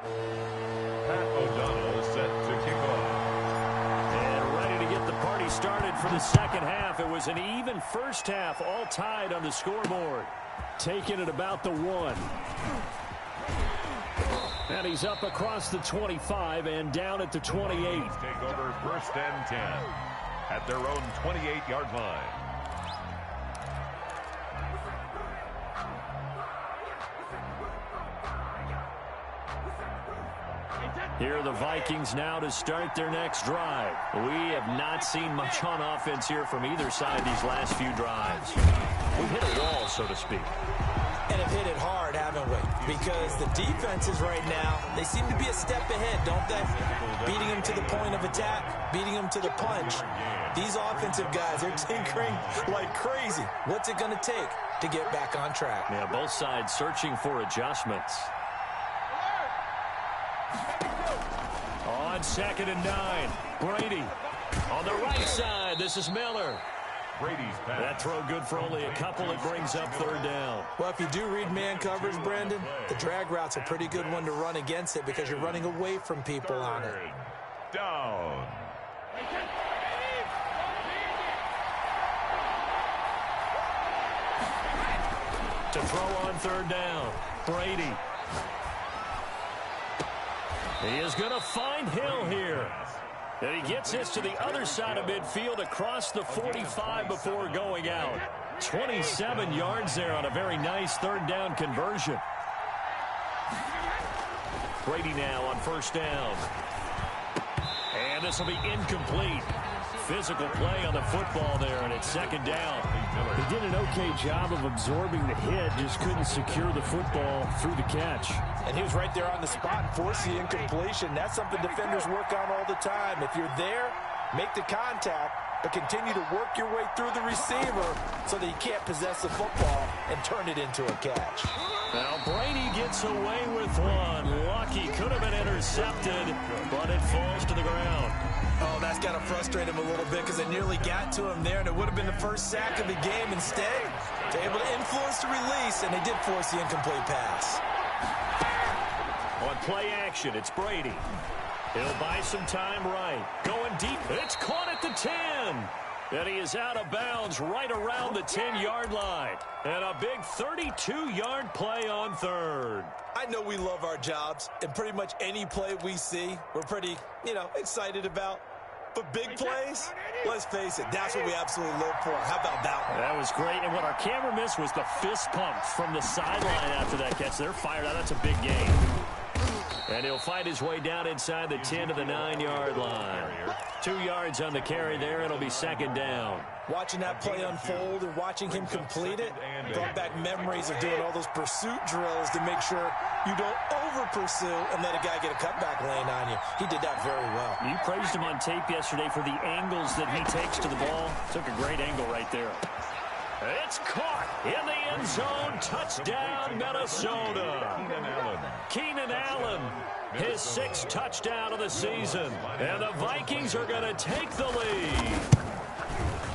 Pat O'Donnell set to kick off. And ready to get the party started for the second half. It was an even first half, all tied on the scoreboard. Taking it about the 1. And he's up across the 25 and down at the 28. Take over 1st and 10 at their own 28-yard line. Here are the Vikings now to start their next drive. We have not seen much on offense here from either side these last few drives. We've hit a wall, so to speak. And have hit it hard, haven't we? Because the defenses right now, they seem to be a step ahead, don't they? Beating them to the point of attack, beating them to the punch. These offensive guys are tinkering like crazy. What's it going to take to get back on track? Yeah, both sides searching for adjustments. On 2nd and 9, Brady on the right side. This is Miller. Brady's pass. That throw good for only a couple. It brings up 3rd down. Well, if you do read man coverage, Brandon, the drag route's a pretty good one to run against it because you're running away from people on it. Down. To throw on 3rd down, Brady. He is going to find Hill here. And he gets this to the other side of midfield across the 45 before going out. 27 yards there on a very nice 3rd down conversion. Brady now on 1st down. And this will be incomplete. Physical play on the football there, and it's 2nd down. He did an okay job of absorbing the hit, just couldn't secure the football through the catch. And he was right there on the spot and forced the incompletion. That's something defenders work on all the time. If you're there, Make the contact, but continue to work your way through the receiver so that you can't possess the football and turn it into a catch. Now Brady gets away with one. Lucky, could have been intercepted, but it falls to the ground. Oh, that's got to frustrate him a little bit because they nearly got to him there, and it would have been the first sack of the game. Instead, they're able to influence the release, and they did force the incomplete pass. On play action, it's Brady. He'll buy some time right. Going deep. It's caught at the 10. And he is out of bounds right around the 10-yard line. And a big 32-yard play on third. I know we love our jobs, and pretty much any play we see, we're pretty, excited about. But big plays, let's face it, that's what we absolutely live for. How about that one? That was great. And what our camera missed was the fist pump from the sideline after that catch. They're fired out. That's a big game. And he'll find his way down inside the 10 to the 9-yard line. 2 yards on the carry there. It'll be second down. Watching that play unfold and watching him complete it brought back memories of doing all those pursuit drills to make sure you don't over-pursue and let a guy get a cutback lane on you. He did that very well. You praised him on tape yesterday for the angles that he takes to the ball. Took a great angle right there. It's caught in the end zone. Touchdown, Minnesota. Keenan Allen, his 6th touchdown of the season. And the Vikings are going to take the lead.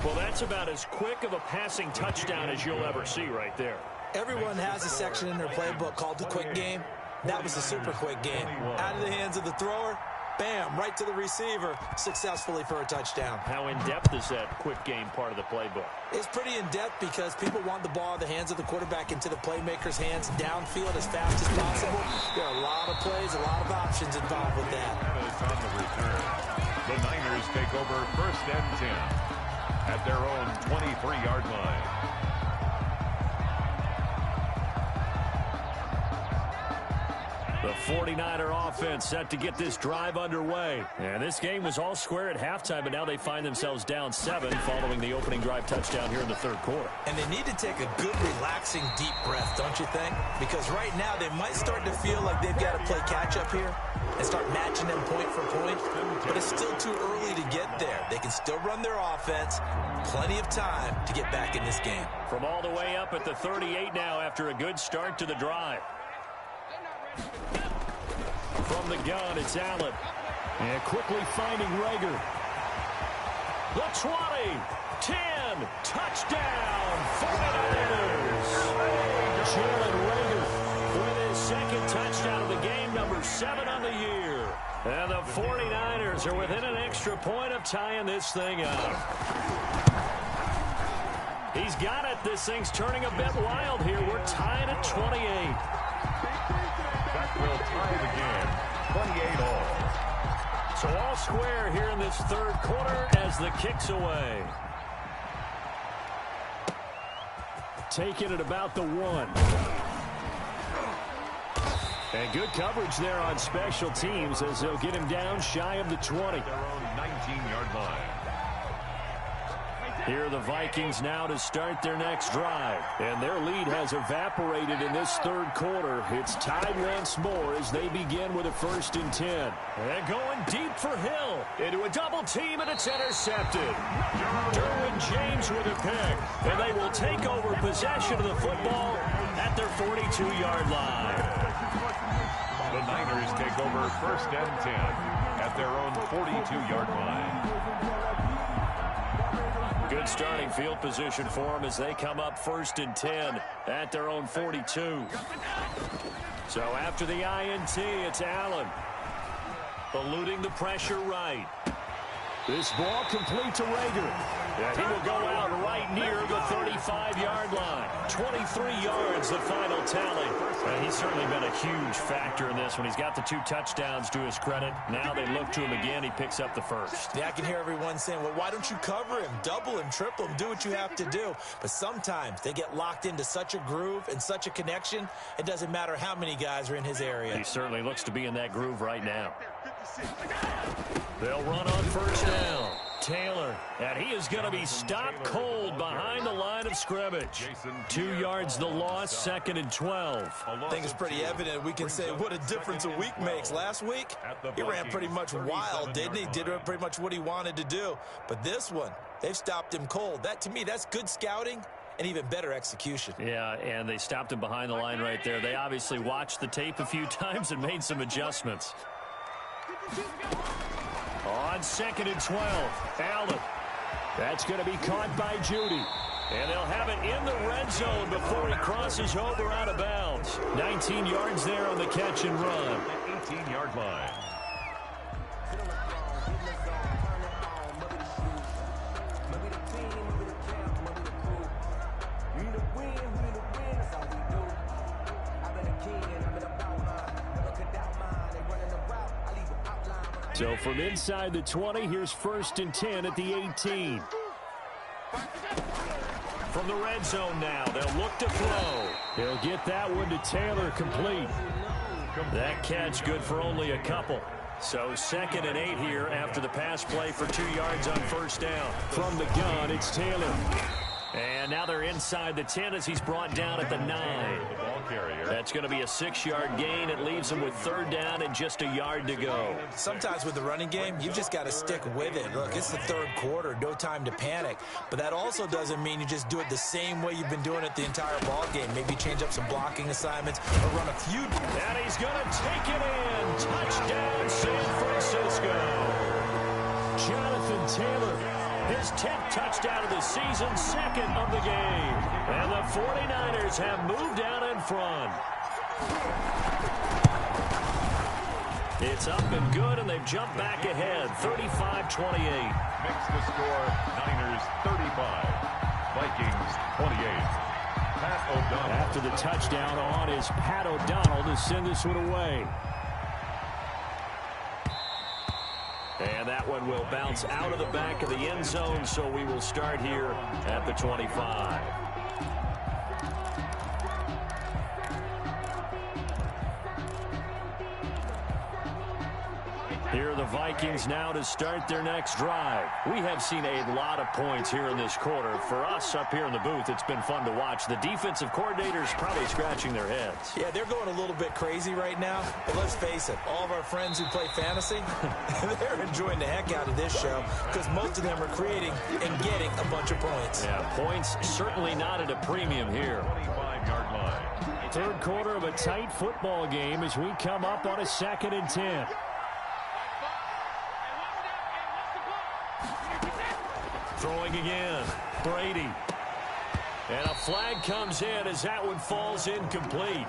Well, that's about as quick of a passing touchdown as you'll ever see right there. Everyone has a section in their playbook called the quick game. That was a super quick game. Out of the hands of the thrower, bam, right to the receiver, successfully for a touchdown. How in-depth is that quick game part of the playbook? It's pretty in-depth because people want the ball in the hands of the quarterback into the playmaker's hands downfield as fast as possible. There are a lot of plays, a lot of options involved with that. On the return, the Niners take over 1st and 10 at their own 23-yard line. The 49er offense set to get this drive underway. And this game was all square at halftime, but now they find themselves down 7 following the opening drive touchdown here in the 3rd quarter. And they need to take a good, relaxing, deep breath, don't you think? Because right now they might start to feel like they've got to play catch-up here and start matching them point for point. But it's still too early to get there. They can still run their offense. Plenty of time to get back in this game. From all the way up at the 38 now after a good start to the drive. From the gun, it's Allen. And quickly finding Rager. The 20, 10, touchdown, 49ers. Jalen Rager with his 2nd touchdown of the game, number 7 on the year. And the 49ers are within an extra point of tying this thing up. He's got it. This thing's turning a bit wild here. We're tied at 28. That will tie the game, 28 all. So all square here in this 3rd quarter as the kick's away. Taking it about the 1. And good coverage there on special teams as they'll get him down shy of the 20. Their own 19-yard line. Here are the Vikings now to start their next drive. And their lead has evaporated in this 3rd quarter. It's tied once more as they begin with a 1st and 10. And going deep for Hill. Into a double team, and it's intercepted. Derwin James with a pick. And they will take over possession of the football at their 42-yard line. The Niners take over 1st and 10 at their own 42-yard line. Good starting field position for them as they come up 1st and 10 at their own 42. So after the INT, it's Allen. Eluding the pressure right. This ball complete to Rager. Yeah, he will go out right near the 35-yard line. 23 yards, the final tally. He's certainly been a huge factor in this one. He's got the 2 touchdowns to his credit. Now they look to him again. He picks up the 1st. Yeah, I can hear everyone saying, well, why don't you cover him, double him, triple him, do what you have to do. But sometimes they get locked into such a groove and such a connection, it doesn't matter how many guys are in his area. He certainly looks to be in that groove right now. They'll run on 1st down. Taylor, and he is going to be stopped cold behind the line of scrimmage. 2 yards the loss, 2nd and 12. I think it's pretty evident. We can say what a difference a week makes. Last week, he ran pretty much wild, didn't he? Did pretty much what he wanted to do. But this one, they've stopped him cold. That, to me, that's good scouting and even better execution. Yeah, and they stopped him behind the line right there. They obviously watched the tape a few times and made some adjustments. On 2nd and 12, Allen. That's going to be caught by Judy. And they'll have it in the red zone before he crosses over out of bounds. 19 yards there on the catch and run. 18-yard line. So from inside the 20, here's 1st and 10 at the 18. From the red zone now, they'll look to throw. They'll get that one to Taylor, complete. That catch good for only a couple. So 2nd and 8 here after the pass play for 2 yards on 1st down. From the gun, it's Taylor. And now they're inside the 10 as he's brought down at the 9. That's going to be a 6-yard gain. It leaves him with 3rd down and just a yard to go. Sometimes with the running game, you've just got to stick with it. Look, it's the 3rd quarter, no time to panic. But that also doesn't mean you just do it the same way you've been doing it the entire ball game. Maybe change up some blocking assignments or run a few. And he's going to take it in. Touchdown, San Francisco. Jonathan Taylor. His 10th touchdown of the season, 2nd of the game. And the 49ers have moved out in front. It's up and good, and they've jumped back ahead, 35-28. Makes the score, Niners 35, Vikings 28. Pat O'Donnell. After the touchdown on is Pat O'Donnell to send this one away. And that one will bounce out of the back of the end zone, so we will start here at the 25. Here are the Vikings now to start their next drive. We have seen a lot of points here in this quarter. For us up here in the booth, it's been fun to watch. The defensive coordinators probably scratching their heads. Yeah, they're going a little bit crazy right now. But let's face it, all of our friends who play fantasy, they're enjoying the heck out of this show because most of them are creating and getting a bunch of points. Yeah, points certainly not at a premium here. 25-yard line. 3rd quarter of a tight football game as we come up on a 2nd and 10. Throwing again, Brady. And a flag comes in as that one falls incomplete.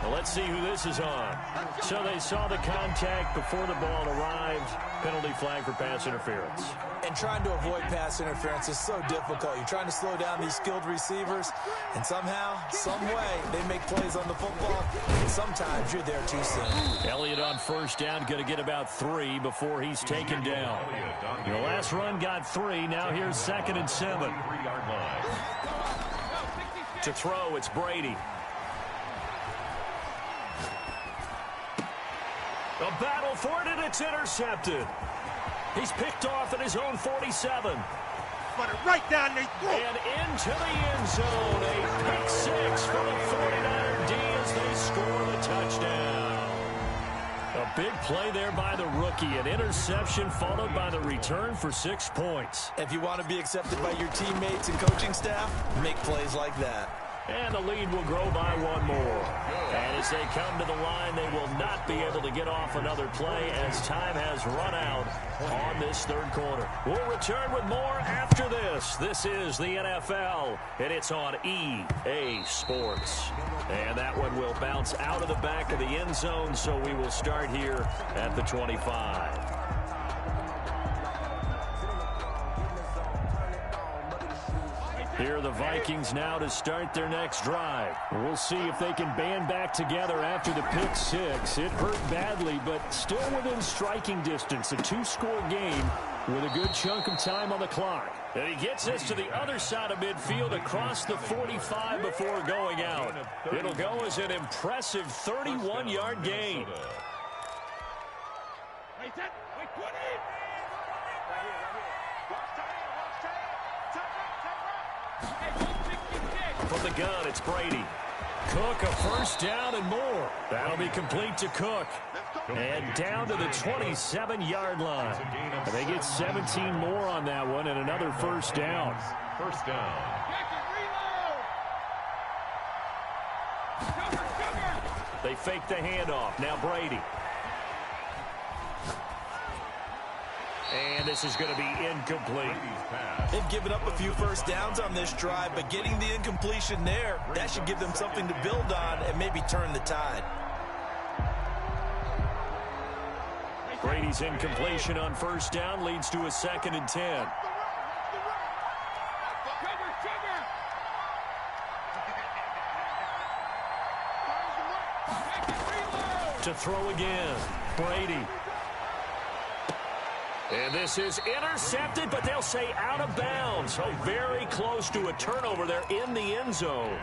Well, let's see who this is on. So they saw the contact before the ball arrived. Penalty flag for pass interference. And trying to avoid pass interference is so difficult. You're trying to slow down these skilled receivers, and somehow, some way, they make plays on the football, and sometimes you're there too soon. Elliott on 1st down, going to get about 3 before he's taken down. The last run got 3. Now here's 2nd and 7. 3-yard line. To throw, it's Brady. A battle for it, and it's intercepted. He's picked off at his own 47. Put it right down the throat. And into the end zone. A pick 6 for the 49er D as they score the touchdown. A big play there by the rookie. An interception followed by the return for 6 points. If you want to be accepted by your teammates and coaching staff, make plays like that. And the lead will grow by 1 more. And as they come to the line, they will not be able to get off another play as time has run out on this 3rd quarter. We'll return with more after this. This is the NFL, and it's on EA Sports. And that one will bounce out of the back of the end zone, so we will start here at the 25. Here are the Vikings now to start their next drive. We'll see if they can band back together after the pick 6. It hurt badly, but still within striking distance. A 2-score game with a good chunk of time on the clock. And he gets us to the other side of midfield across the 45 before going out. It'll go as an impressive 31-yard gain. the gun. It's Brady. Cook, a first down and more. That'll be complete to Cook. And down to the 27-yard line. They get 17 more on that one and another first down. First down. They fake the handoff. Now Brady. And this is going to be incomplete. They've given up a few first downs on this drive, but getting the incompletion there, that should give them something to build on and maybe turn the tide. Brady's incompletion on first down leads to a 2nd and 10. To throw again, Brady. And this is intercepted, but they'll say out of bounds. So very close to a turnover there in the end zone.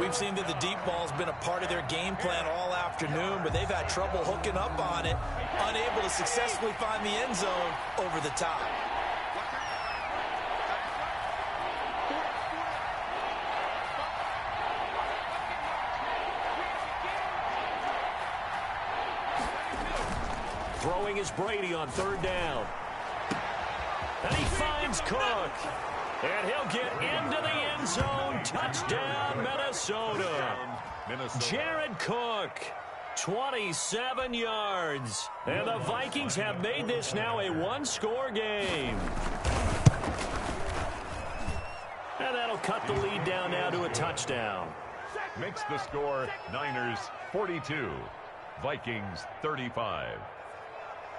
We've seen that the deep ball's been a part of their game plan all afternoon, but they've had trouble hooking up on it, unable to successfully find the end zone over the top. Throwing is Brady on 3rd down. And he finds Cook. And he'll get into the end zone. Touchdown, Minnesota. Jared Cook, 27 yards. And the Vikings have made this now a one-score game. And that'll cut the lead down now to a touchdown. Makes the score Niners 42, Vikings 35.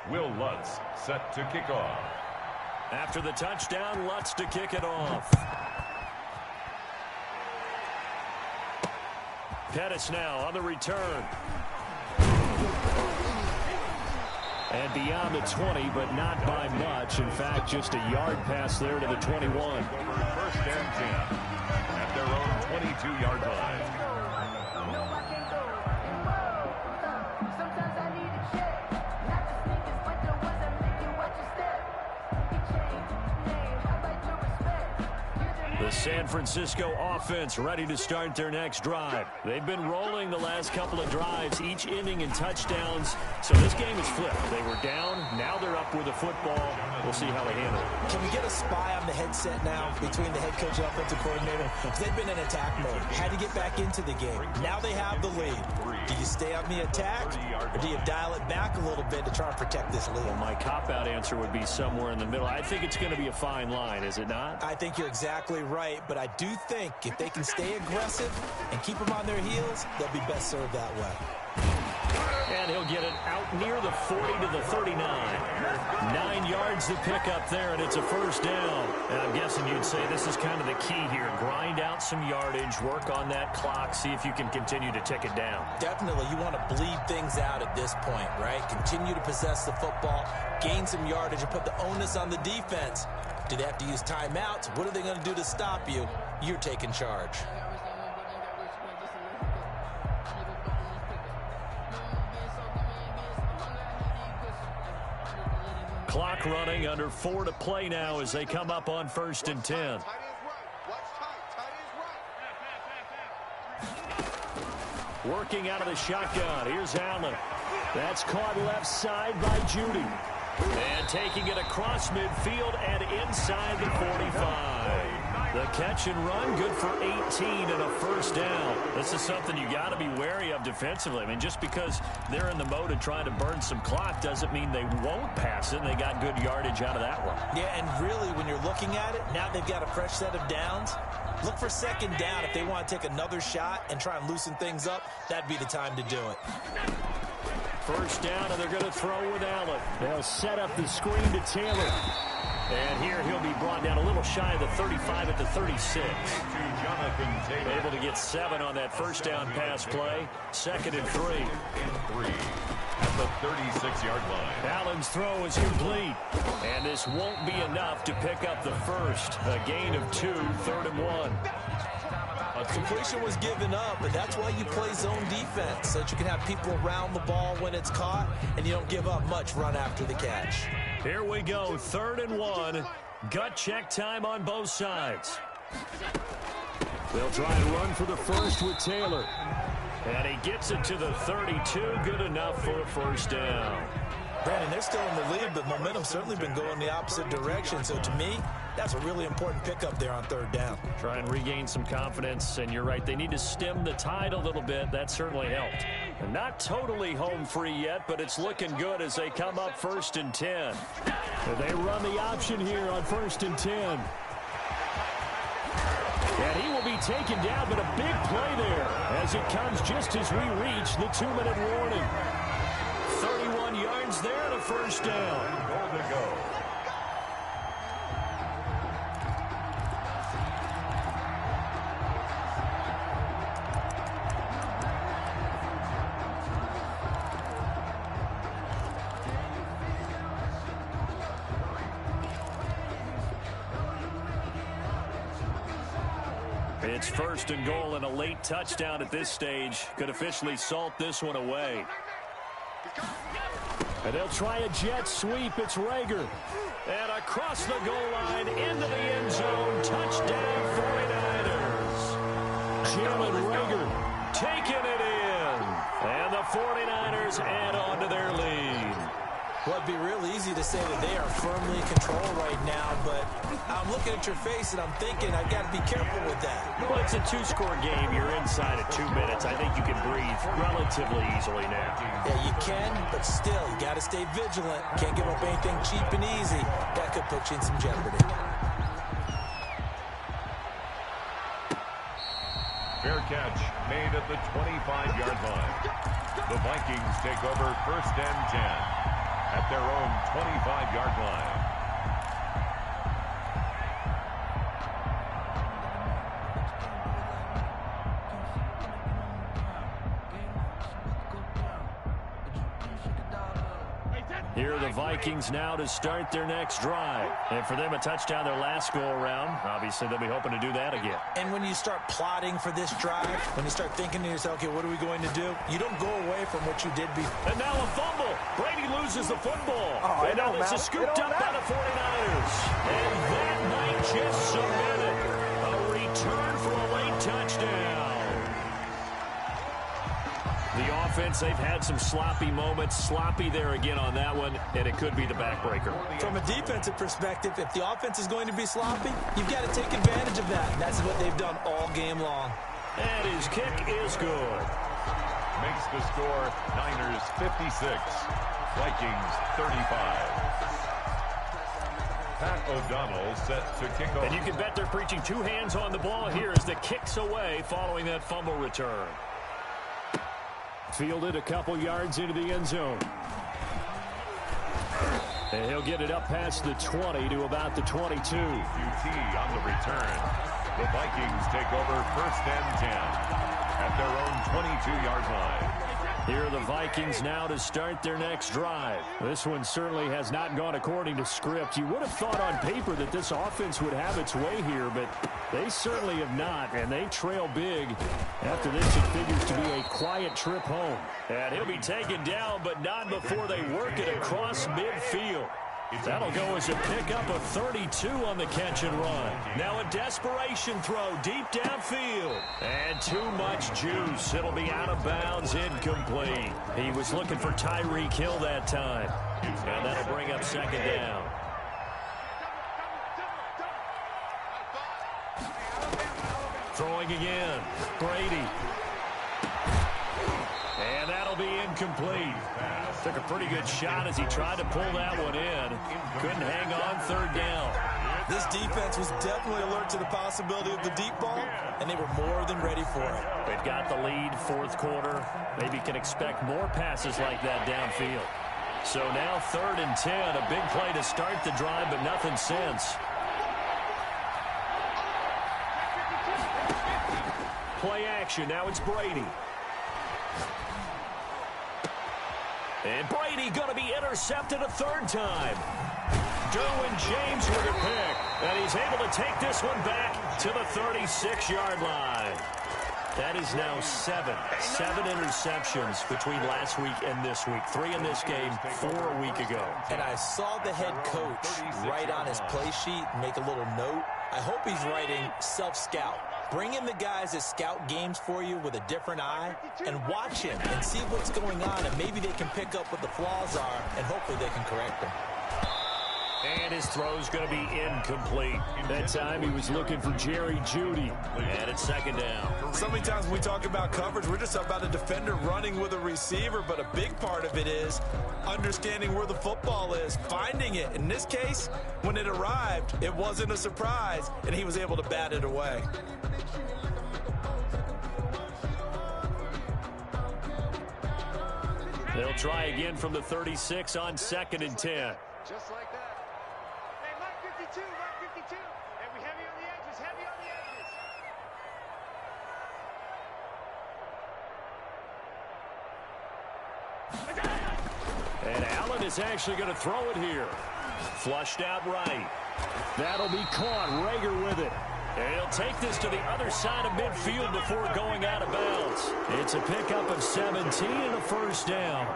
Will Lutz set to kick off. After the touchdown, Lutz to kick it off. Pettis now on the return. And beyond the 20, but not by much. In fact, just a yard pass there to the 21. First and 10 at their own 22-yard line. The San Francisco offense ready to start their next drive. They've been rolling the last couple of drives, each ending in touchdowns. So this game is flipped. They were down. Now they're up with the football. We'll see how they handle it. Can we get a spy on the headset now between the head coach and offensive coordinator? Because they've been in attack mode. Had to get back into the game. Now they have the lead. Do you stay on the attack, or do you dial it back a little bit to try and protect this lead? Well, my cop-out answer would be somewhere in the middle. I think it's going to be a fine line, is it not? I think you're exactly right, but I do think if they can stay aggressive and keep them on their heels, they'll be best served that way. And he'll get it out near the 40 to the 39. 9 yards to pick up there, and it's a first down. And I'm guessing you'd say this is kind of the key here. Grind out some yardage, work on that clock, see if you can continue to tick it down. Definitely. You want to bleed things out at this point, right? Continue to possess the football, gain some yardage, and put the onus on the defense. Do they have to use timeouts? What are they going to do to stop you? You're taking charge. Clock running, under 4 to play now as they come up on 1st and 10. Working out of the shotgun. Here's Allen. That's caught left side by Judy. And taking it across midfield and inside the 45. The catch and run, good for 18 and a first down. This is something you got to be wary of defensively. I mean, just because they're in the mode of trying to burn some clock doesn't mean they won't pass it. They got good yardage out of that one. Yeah, and really, when you're looking at it, now they've got a fresh set of downs. Look for 2nd down. If they want to take another shot and try and loosen things up, that'd be the time to do it. First down, and they're going to throw with Allen. They'll set up the screen to Taylor. And here he'll be brought down a little shy of the 35 at the 36. Able to get 7 on that first down pass play. 2nd and 3. At the 36-yard line. Allen's throw is complete. And this won't be enough to pick up the first. A gain of 2, 3rd and 1. Completion was given up, but that's why you play zone defense, so that you can have people around the ball when it's caught, and you don't give up much run after the catch. Here we go, 3rd and 1. Gut check time on both sides. They'll try and run for the first with Taylor. And he gets it to the 32. Good enough for a first down. Brandon, they're still in the lead, but momentum's certainly been going the opposite direction. So to me, that's a really important pickup there on third down. Try and regain some confidence, and you're right, they need to stem the tide a little bit. That certainly helped. And not totally home free yet, but it's looking good as they come up 1st and 10. And they run the option here on 1st and 10. And he will be taken down, but a big play there as it comes just as we reach the 2-minute warning. 31 yards there and a first down. Goal to go. It's 1st and goal, and a late touchdown at this stage could officially salt this one away. And they'll try a jet sweep. It's Rager. And across the goal line, into the end zone. Touchdown, 49ers. Jalen Rager taking it in. And the 49ers add on to their lead. Well, it'd be real easy to say that they are firmly in control right now, but I'm looking at your face and I'm thinking I've got to be careful with that. Well, it's a 2-score game. You're inside of 2 minutes. I think you can breathe relatively easily now. Yeah, you can, but still, you got to stay vigilant. Can't give up anything cheap and easy. That could put you in some jeopardy. Fair catch made at the 25-yard line. The Vikings take over 1st and 10 at their own 25-yard line. Here are the Vikings now to start their next drive. And for them, a touchdown their last go-around. Obviously, they'll be hoping to do that again. And when you start plotting for this drive, when you start thinking to yourself, okay, what are we going to do? You don't go away from what you did before. And now a fumble. Brady loses the football. Oh, and now this is scooped up by the 49ers. And that might just cement it. A return for a late touchdown. The offense, they've had some sloppy moments. Sloppy there again on that one, and it could be the backbreaker. From a defensive perspective, if the offense is going to be sloppy, you've got to take advantage of that. And that's what they've done all game long. And his kick is good. Makes the score Niners 56, Vikings 35. Pat O'Donnell set to kick off. And you can bet they're preaching 2 hands on the ball here as the kick's away following that fumble return. Fielded a couple yards into the end zone. And he'll get it up past the 20 to about the 22. QT on the return. The Vikings take over 1st and 10 at their own 22-yard line. Here are the Vikings now to start their next drive. This one certainly has not gone according to script. You would have thought on paper that this offense would have its way here, but they certainly have not, and they trail big. After this, it figures to be a quiet trip home. And he'll be taken down, but not before they work it across midfield. That'll go as a pickup of 32 on the catch and run. Now a desperation throw deep downfield. And too much juice. It'll be out of bounds, incomplete. He was looking for Tyreek Hill that time. And that'll bring up 2nd down. Throwing again. Brady. And that'll be incomplete. Took a pretty good shot as he tried to pull that one in. Couldn't hang on 3rd down. This defense was definitely alert to the possibility of the deep ball, and they were more than ready for it. They've got the lead, 4th quarter. Maybe can expect more passes like that downfield. So now 3rd and 10. A big play to start the drive, but nothing since. Play action. Now it's Brady. And Brady going to be intercepted a 3rd time. Derwin James with a pick. And he's able to take this one back to the 36-yard line. That is now 7 interceptions between last week and this week. 3 in this game, 4 a week ago. And I saw the head coach write on his play sheet, make a little note. I hope he's writing self-scout. Bring in the guys that scout games for you with a different eye and watch him and see what's going on, and maybe they can pick up what the flaws are, and hopefully they can correct them. And his throw's going to be incomplete. That time he was looking for Jerry Jeudy. And it's second down. So many times when we talk about coverage, we're just about a defender running with a receiver, but a big part of it is understanding where the football is, finding it. In this case, when it arrived, it wasn't a surprise, and he was able to bat it away. They'll try again from the 36 on 2nd and 10. Just like that. Hey, mark 52, mark 52. And we heavy on the edges, heavy on the edges. And Allen is actually going to throw it here. Flushed out right. That'll be caught. Rager with it. And he'll take this to the other side of midfield before going out of bounds. It's a pickup of 17 and a first down.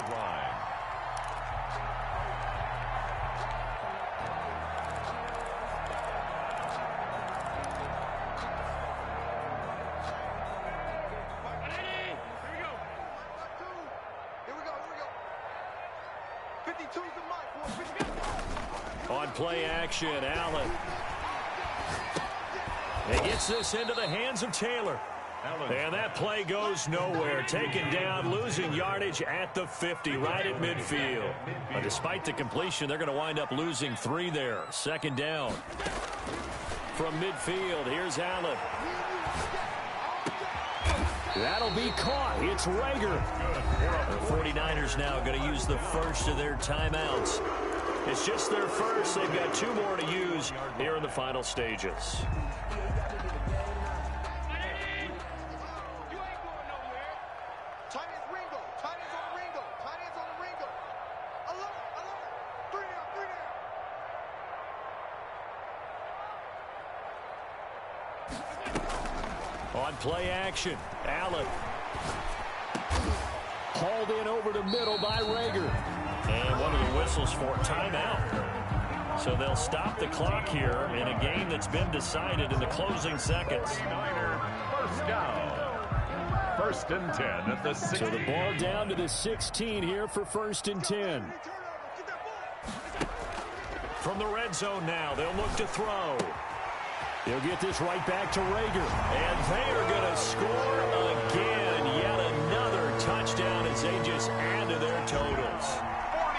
On play action, Allen. He gets this into the hands of Taylor. And that play goes nowhere. Taken down, losing yardage at the 50, right at midfield. But despite the completion, they're going to wind up losing 3 there. Second down. From midfield, here's Allen. That'll be caught. It's Rager. The 49ers now going to use the first of their timeouts. It's just their first. They've got 2 more to use here in the final stages. On play action, Allen. Hauled in over the middle by Rager. And one of the whistles for timeout. So they'll stop the clock here in a game that's been decided in the closing seconds. First down. 1st and 10 at the 16. So the ball down to the 16 here for 1st and 10. From the red zone now, they'll look to throw. They'll get this right back to Rager. And they are going to score again. Yet another touchdown as they just add to their totals.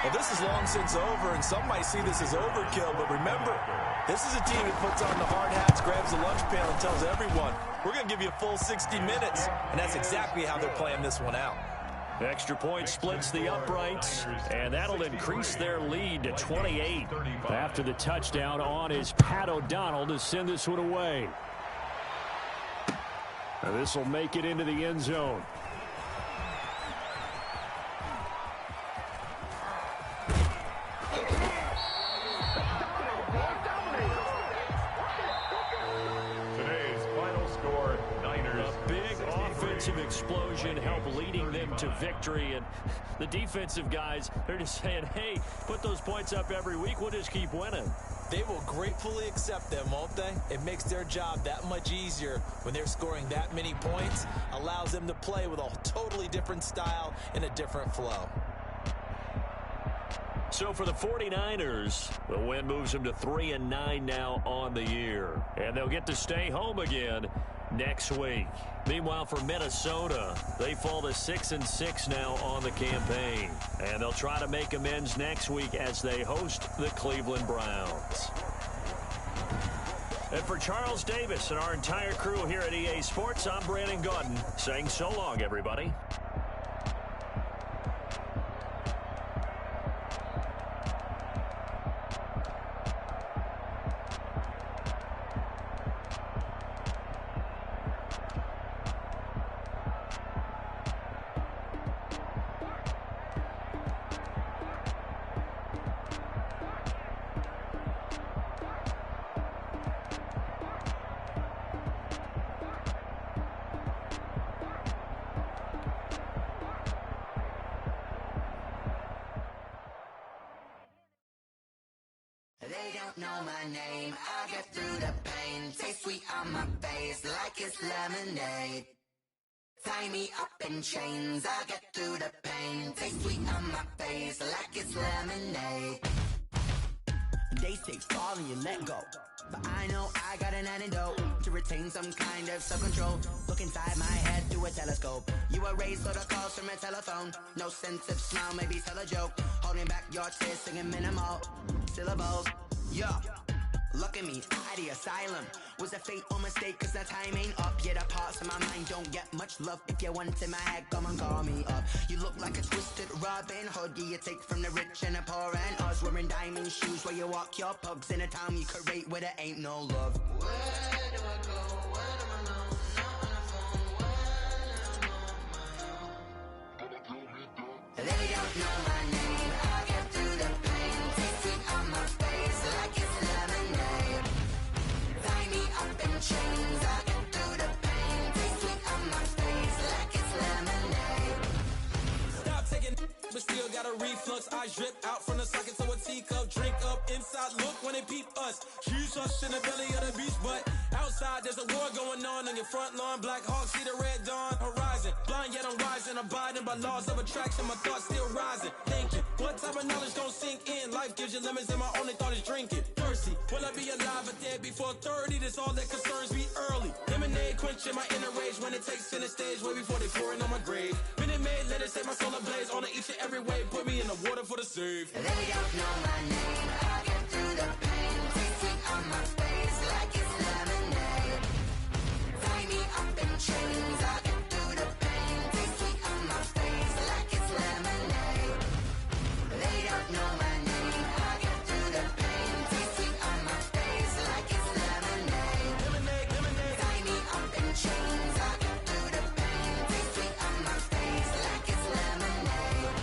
Well, this is long since over, and some might see this as overkill. But remember, this is a team that puts on the hard hats, grabs the lunch pail, and tells everyone, we're going to give you a full 60 minutes. And that's exactly how they're playing this one out. Extra point splits the uprights, and that'll increase their lead to 28. After the touchdown on is Pat O'Donnell to send this one away. This will make it into the end zone. Today's final score, Niners. A big offensive explosion helped leading them to victory, and the defensive guys, they're just saying, hey, put those points up every week, we'll just keep winning. They will gratefully accept them, won't they? It makes their job that much easier when they're scoring that many points, allows them to play with a totally different style and a different flow. So for the 49ers, the win moves them to 3-9 now on the year. And they'll get to stay home again next week. Meanwhile, for Minnesota, they fall to 6-6 now on the campaign. And they'll try to make amends next week as they host the Cleveland Browns. And for Charles Davis and our entire crew here at EA Sports, I'm Brandon Gaudin saying so long, everybody. They don't know my name, I get through the pain. pain. Taste sweet on my face like it's lemonade. Tie me up in chains, I'll get through the pain. Taste sweet on my face like it's lemonade. They say fall and you let go, but I know I got an antidote to retain some kind of self-control. Look inside my head through a telescope. You were raised for the calls from a telephone. No sense of smile, maybe tell a joke. Holding back your tears, singing minimal syllables. Yo, look at me, at the asylum. Was a fate or mistake, cause the time ain't up. Yeah, the parts of my mind don't get much love. If you want in my head, come and call me up. You look like a twisted Robin Hood. Yeah, you take from the rich and the poor and us. Wearing diamond shoes where you walk your pugs. In a town you create where there ain't no love. Where do I go? When am I alone? Not on the phone. When I'm on my own. They don't know my name. I'll get through the pain. Taste sweet on my face like it's lemonade. Tie me up in chains, I get through the pain. Taste sweet on my face like it's lemonade. Stop taking but still got a reflux. I drip out from the socket to a teacup. Drink up inside, look when they peep us. Shoes us in the belly of the beast, but outside there's a war going on your front lawn. Black Hawk, see the red dawn horizon. Blind yet I'm rising, abiding by laws of attraction. My thoughts still rising, thinking what type of knowledge gon' sink in? Life gives you lemons and my only thought is drinking. Thirsty, will I be alive or dead before 30? That's all that concerns me early. Lemonade quenching my inner rage when it takes center stage way before they pouring on my grave. Minute Maid, let it set my soul ablaze on each and every way. Put me in the water for the save. They don't know my name. I get through the pain. Taste sweet on my face like it's lemonade. Tie me up in chains. I get through the pain. Taste sweet on my face like it's lemonade. They don't know my name. I get through the pain. Taste sweet on my face like it's lemonade. Lemonade, lemonade. Tie me up in chains. I get through the pain. Taste sweet on my face like it's lemonade.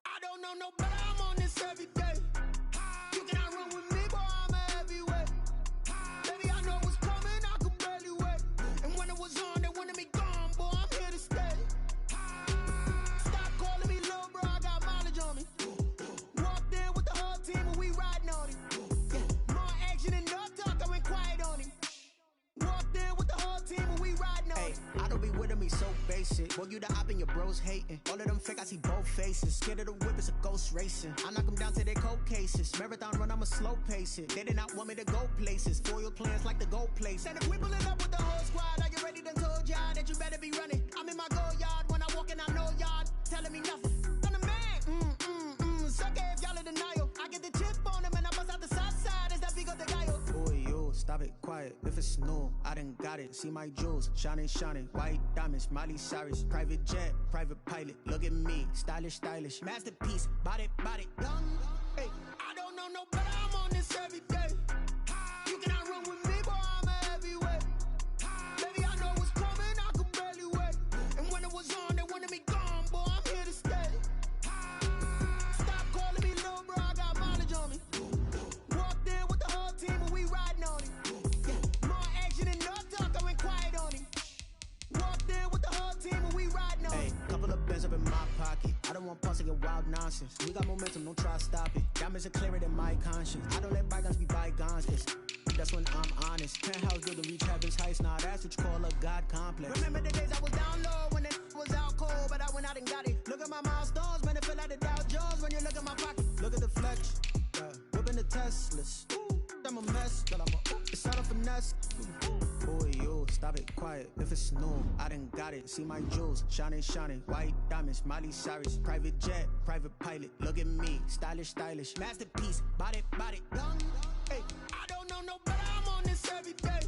I don't know no better, I'm on this every day. You cannot run with me, boy, I'm a heavyweight. Baby, I know what's coming, I could barely wait. And when it was on, they wanted me gone, boy, I'm here to stay. Stop calling me little bro, I got mileage on me. Walked in with the whole team and we riding on it. Yeah, more action and no talk, I went quiet on him. Walked in with the whole team and we riding on it. I don't be with him, he's so basic. Boy, you the op and your bros hating. All of them fake, I see both faces. Scared of the whip, it's a ghost racing. I knock them down to their cold cases. Marathon run, I'ma slow pace it. They did not want me to go places. Foil plans like the gold place. And if we pulling up with the whole squad, I get ready to told y'all that you better be running. I'm in my go yard, when I walk in, I know y'all telling me nothing. I'm the man, sucker if y'all in denial. I get the chip on him and I bust out the south side, it's that big of the guy. Boy, yo, stop it, quiet. If it's new, I done got it. See my jewels, shining, shining. White diamonds, Miley Cyrus. Private jet, private pilot. Look at me, stylish, stylish. Masterpiece, body, body. Young, hey, I don't know no better, I'm on this every day. You cannot run with me, boy, I'm a heavyweight. Baby, I know what's coming, I could barely wait. And when it was on, they wanted me gone, boy, I'm here to stay. Stop calling me little bro, I got mileage on me. Walked in with the whole team and we riding on it. Yeah, more action and no talk, I went quiet on him. Walked in with the whole team and we riding on it. Hey, couple of bands up in my pocket. I don't want pulse of your wild nonsense. We got momentum, don't try to stop it. Diamonds are clearer than my conscience. I don't let bygones be bygones, cause that's when I'm honest. Penthouse building reach heaven's heights. Nah, that's what you call a God complex. Remember the days I was down low when it was out cold, but I went out and got it. Look at my milestones, man, it feel like the Dow Jones when you look at my pocket. Look at the flex, whipping the Teslas. I'm a mess, but it's out of finesse. Boy, yo, stop it, quiet. If it's new, I done got it. See my jewels, shining, shining. White diamonds, Miley Cyrus. Private jet, private pilot. Look at me, stylish, stylish. Masterpiece, body, body. Young, hey, I don't know no better, I'm on this every day.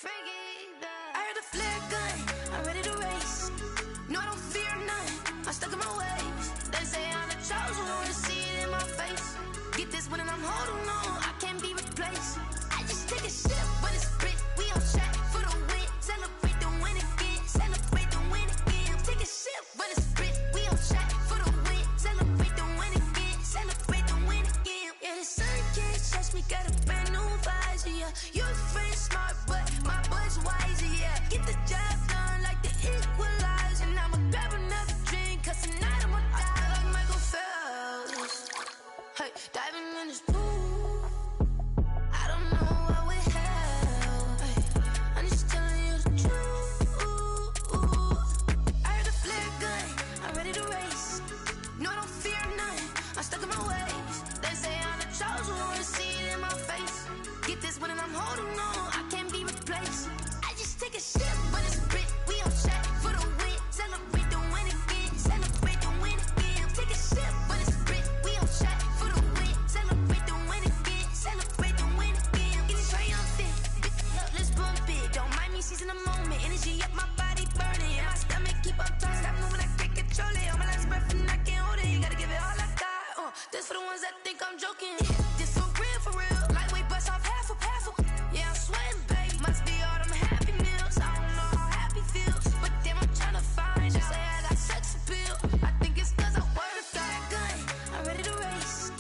I heard the flare gun, I'm ready to race. No, I don't fear none, I'm stuck in my ways. They say I'm the chosen one, to see it in my face. Get this one and I'm holding on, I can't be replaced. I just take a sip, but it's spit, we on track for the win. Celebrate the win again, celebrate the win again. Take a sip, but it's spit, we on track for the win. Celebrate the win again, celebrate the win again. Yeah, the sun can't touch me, got a brand new visor, yeah. Your friend's smart, but my boy's wiser, yeah. Get the job done like the equalizer. And I'ma grab another drink, cause tonight I'ma die like Michael Phelps. Hey, diving in this pool, I don't know what would help. Hey, I'm just telling you the truth. I heard the flare gun, I'm ready to race. No, I don't fear none, I'm stuck in my ways. They say I'm the chosen one, to see it in my face. Get this one and I'm holding on, I can't be replaced. I just take a sip, but it's spit, we on track for the win. Celebrate the win again, celebrate the win again. Take a sip, but it's spit, we on track for the win. Celebrate the win again, celebrate the win again. Get it triumphant, look, let's bump it. Don't mind me seizing the moment, energy up my body burning. And my stomach keep up turning, stop moving, I can't control it. On my last breath and I can't hold it, you gotta give it all I got. This for the ones that think I'm joking. This for real, lightweight bust off half a. Yeah, I'm sweating, babe, must be all them happy meals. I don't know how happy feels, but damn, I'm tryna find you. Say I got sex appeal, I think it's cause I work that gun, I'm ready to race.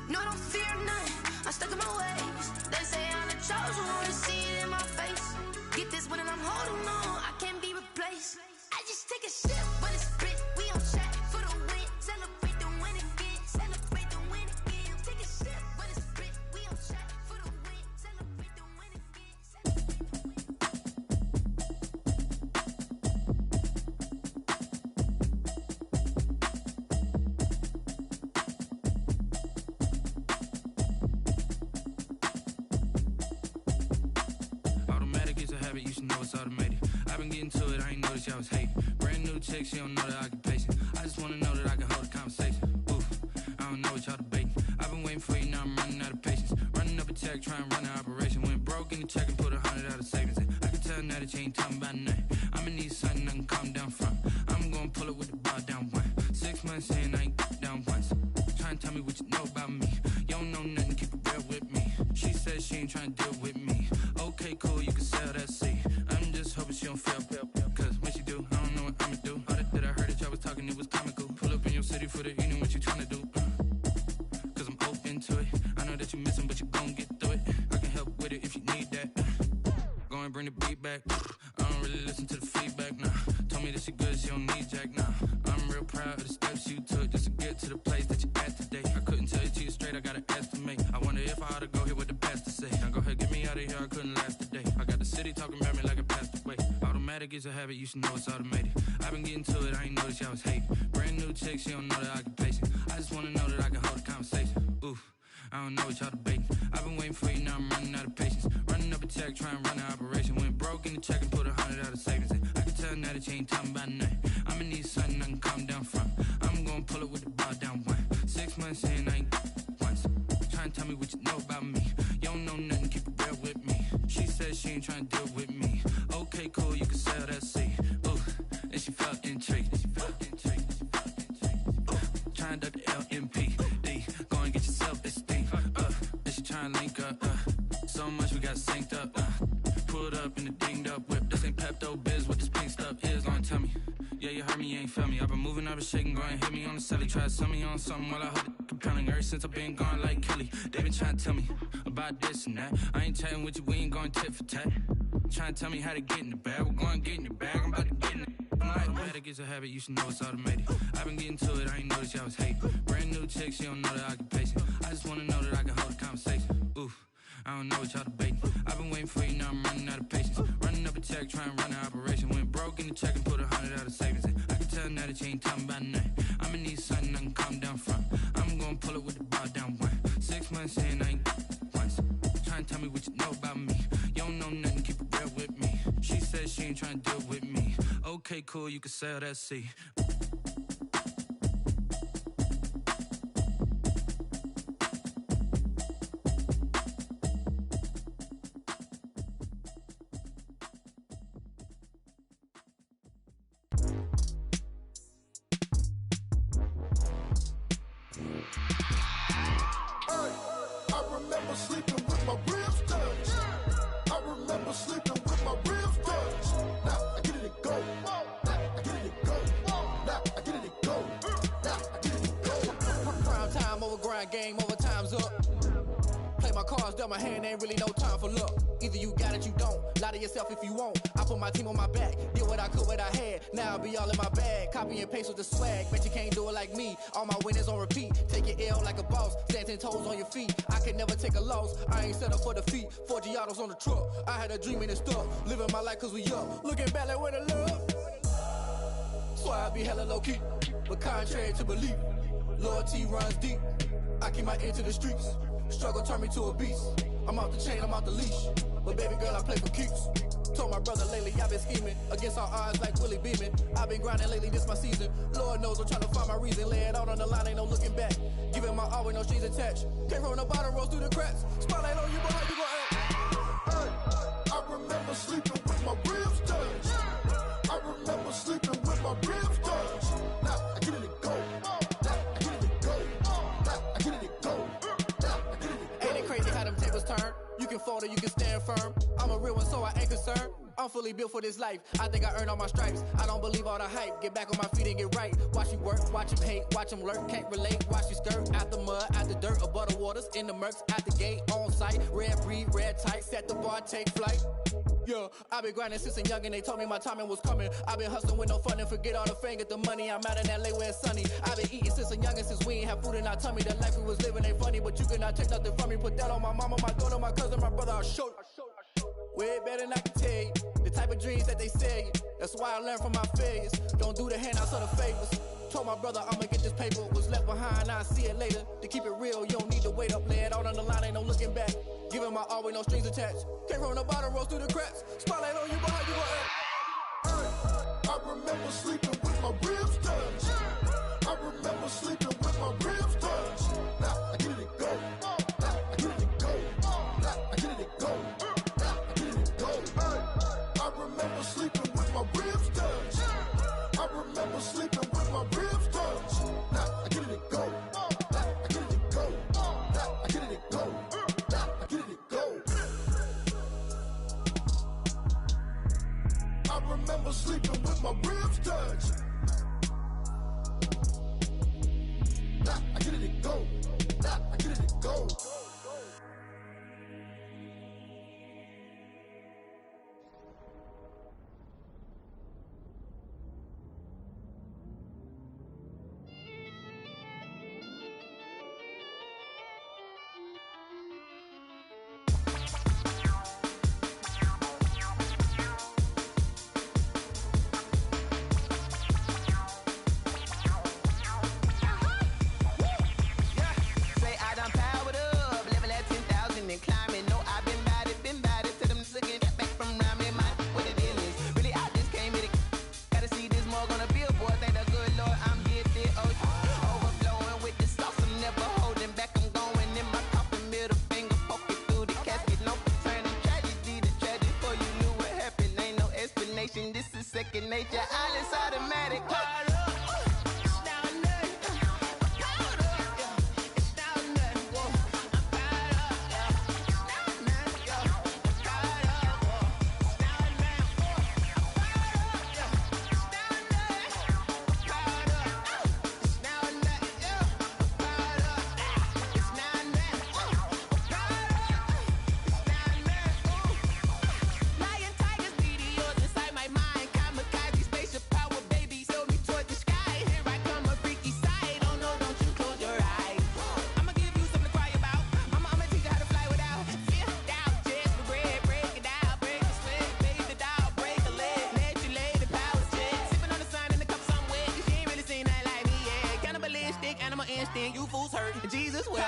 No, I don't fear none, I'm stuck in my ways. They say I'm the chosen one, to see it in my face. Get this one and I'm holding on, I can't be replaced. I just take a sip, but it's spit, we on track for the win. Celebrate the win again, celebrate the win again. Take a sip, but it's spit, we on track for the win. Celebrate the win again, celebrate the win. Automatic is a habit, you should know it's automated. I've been getting to it, I ain't noticed y'all was hating. Brand new chick, she don't know the occupation. I just wanna know that I can hold a conversation. Oof, I don't know what y'all debating. I've been waiting for you, now I'm running out of patience. Running up a check, trying to run an operation. Went broke in the check and put 100 out of savings in. I can tell now that you ain't talking about nothing. I'ma need something I can calm down from. I'm gonna pull it with the bar down one. 6 months in, I ain't down once. Trying to tell me what you know about me. You don't know nothing, keep it real with me. She says she ain't trying to deal with me. Okay, cool, you can sell that seat. I'm just hoping she don't fail. Cause when she do, I don't know what I'ma do. All that I heard that y'all was talking, it was comical. Pull up in your city for the evening, what you tryna do? Cause I'm open to it. I know that you missing, but you gon' get through it. I can help with it if you need that. Go and bring the beat back. I don't really listen to the feedback, nah. Told me that she good, she don't need jack, nah. I'm real proud of the steps you took just to get to the place that you at today. I couldn't tell you to you straight, I gotta estimate. I wonder if I ought to go here with the best to say. Now go ahead, get me out of here, I couldn't last today. I got the city talking about me like a passed away. Automatic is a habit, you should know it's automated. I've been getting to it, I ain't noticed y'all was hating. Brand new chick, she don't know the occupation. I just wanna know that I can hold a conversation. Oof, I don't know what y'all debating. I've been waiting for you, now I'm running out of patience. Running up a check, trying to run an operation. Went broke in the check and put 100 out of savings in. I can tell now that you ain't talking about nothing. I'ma need something I can calm down from. I'm gonna pull it with the bar down one. 6 months in, I ain't once. Trying to tell me what you know about me. You don't know nothing, keep it real with me. She says she ain't trying to deal with me. Okay, cool, you can sell that seat. Ooh, and she felt intrigued. Trying to duck the LMPD. Go and get your self-esteem. And she trying to link up. So much we got synced up. Pulled up in the dinged up whip. This ain't Pepto-Biz, what this pink stuff is. Long tell me. Yeah, you heard me, you ain't felt me. I've been moving, I've been shaking, go and hit me on the celly. Try to sell me on something while I hold it compelling. Ever since I've been gone like Kelly, they been trying to tell me about this and that. I ain't chatting with you, we ain't going tit for tat. Trying to tell me how to get in the bag. We're going to get in the bag, I'm about to get in it. Automatic is a habit, you should know it's automated. I've been getting to it, I ain't noticed y'all was hating. Brand new chick, she don't know the occupation. I just wanna know that I can hold a conversation. Oof, I don't know what y'all debating. I've been waiting for you, now I'm running out of patience. Running up a check, trying to run an operation. Went broke in the check and put 100 out of savings in. I can tell now that you ain't talking about nothing. I'ma need something I can calm down from. I'm gonna pull it with the bar down one. 6 months in, I ain't once. Trying to tell me what you know about me. You don't know nothing, keep it real with me. She says she ain't trying to deal with me. Okay, cool, you can sell that seat. I remember sleeping with my ribs touched. I remember sleeping with my ribs touched. Now I get it and go. Now I get it and go. Now I get it and go. Now I get it and go. Prime time over grind game, over time's up. Play my cards, dealt my hand, ain't really no time for luck. Either you got it, you don't. Lie to yourself if you won't. I put my team on my back, did what I could, what I had. Now I'll be all in my bag. Copy and paste with the swag. Bet you can't do it like me. All my winners on repeat. Take your L like a boss. Stand 10 toes on your feet. I can never take a loss. I ain't set up for defeat. 4 Giottos on the truck. I had a dream and it's stuck. Living my life cause we up. Looking back like where the love. So I be hella low key. But contrary to belief, loyalty runs deep. I keep my ear to the streets. Struggle turned me to a beast. I'm off the chain, I'm off the leash. But baby girl, I play for keeps. Told my brother lately, I've been scheming. Against all odds like Willie Beeman. I've been grinding lately, this my season. Lord knows I'm trying to find my reason. Lay it out on the line, ain't no looking back. Giving my all with no strings attached. Came from the bottom, rose through the cracks. Spotlight on you, but how you gon' act? Hey, I remember sleeping with my ribs touched. I remember sleeping with my ribs touched. Now I get it and go. Now I get it and go. Now I get it and go. Ain't it crazy how them tables turn? You can fold or you can stand firm. I'm a real one, so I ain't concerned. I'm fully built for this life. I think I earned all my stripes. I don't believe all the hype. Get back on my feet and get right. Watch you work, watch him hate, watch him lurk. Can't relate, watch you skirt. Out the mud, out the dirt, above the waters, in the murks, at the gate, on site. Red breed, red tight, set the bar, take flight. Yeah, I've been grinding since a youngin', they told me my timing was coming. I've been hustling with no fun and forget all the fame, get the money. I'm out in LA where it's sunny. I've been eating since a youngin', since we ain't have food in our tummy. The life we was living ain't funny, but you cannot take nothing from me. Put that on my mama, my daughter, my cousin, my brother, I'll show you. Way better than I can tell you. The type of dreams that they sell you. That's why I learned from my failures. Don't do the handouts or the favors. Told my brother I'ma get this paper. Was left behind, I'll see it later. To keep it real, you don't need to wait up. Lay it out on the line, ain't no looking back. Giving my all with no strings attached. Came from the bottom, rose through the cracks. Spotlight on you, but how you gon' act? I remember sleeping with my ribs touched. I remember sleeping with my ribs touched. Now I get it and go. Now I get it and go. Now I get it and go. Now I get it and go. I remember sleeping with my ribs touched. I remember sleeping with my ribs touched. Now I get it and go. Now I get it and go. Now I get it and go. Now I get it and go. I remember sleeping with my ribs touched. Now I get it and go. Now I get it and go. This is second nature, all is automatic. You fools hurt. Jesus wept.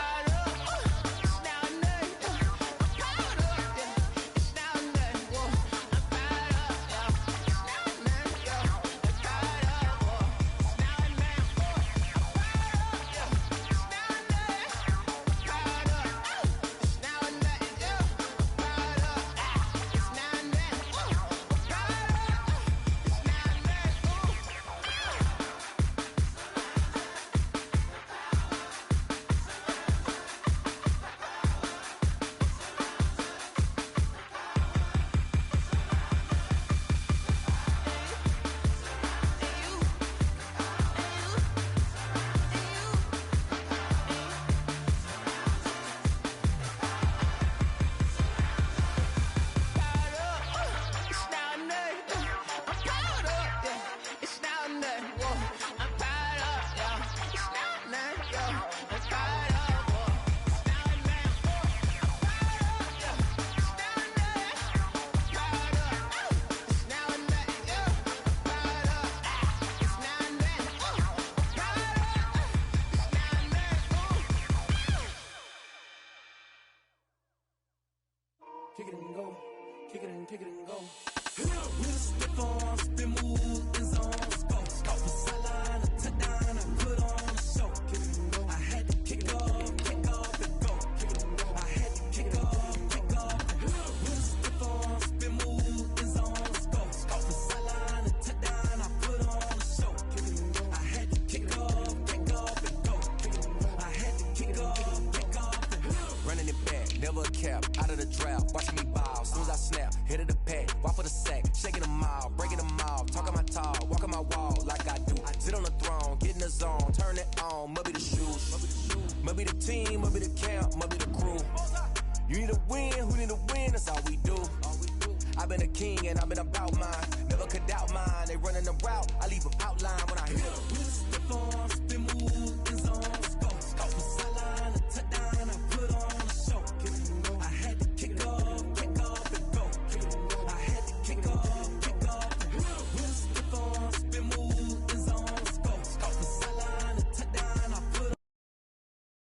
kick it and go. Kick it and kick it and go. With a stiff on, spin move, in zone, go. Off the sideline, a touchdown, I put on a show. Kick it and go. I had to kick off and go. Kick it and go. I had to kick off and go. With a stiff on, spin move, in zone, go. Off the sideline, a touchdown, I put on a show. Kick it and go. I had to kick off and go. Kick it and go. I had to kick off and go. Running it back, never a cap, out of the drought, watching me ball, soon as I snap, hit of the pack, walk for the sack, shaking them all, breaking them all, talking my talk, walking my wall like I do, sit on the throne, get in the zone, turn it on, must be the shoes, must be the team, must be the camp, must be the crew, you need a win, who need a win, that's all we do, I've been a king and I've been about mine, never could doubt mine, they running the route, I leave them outline when I hit them.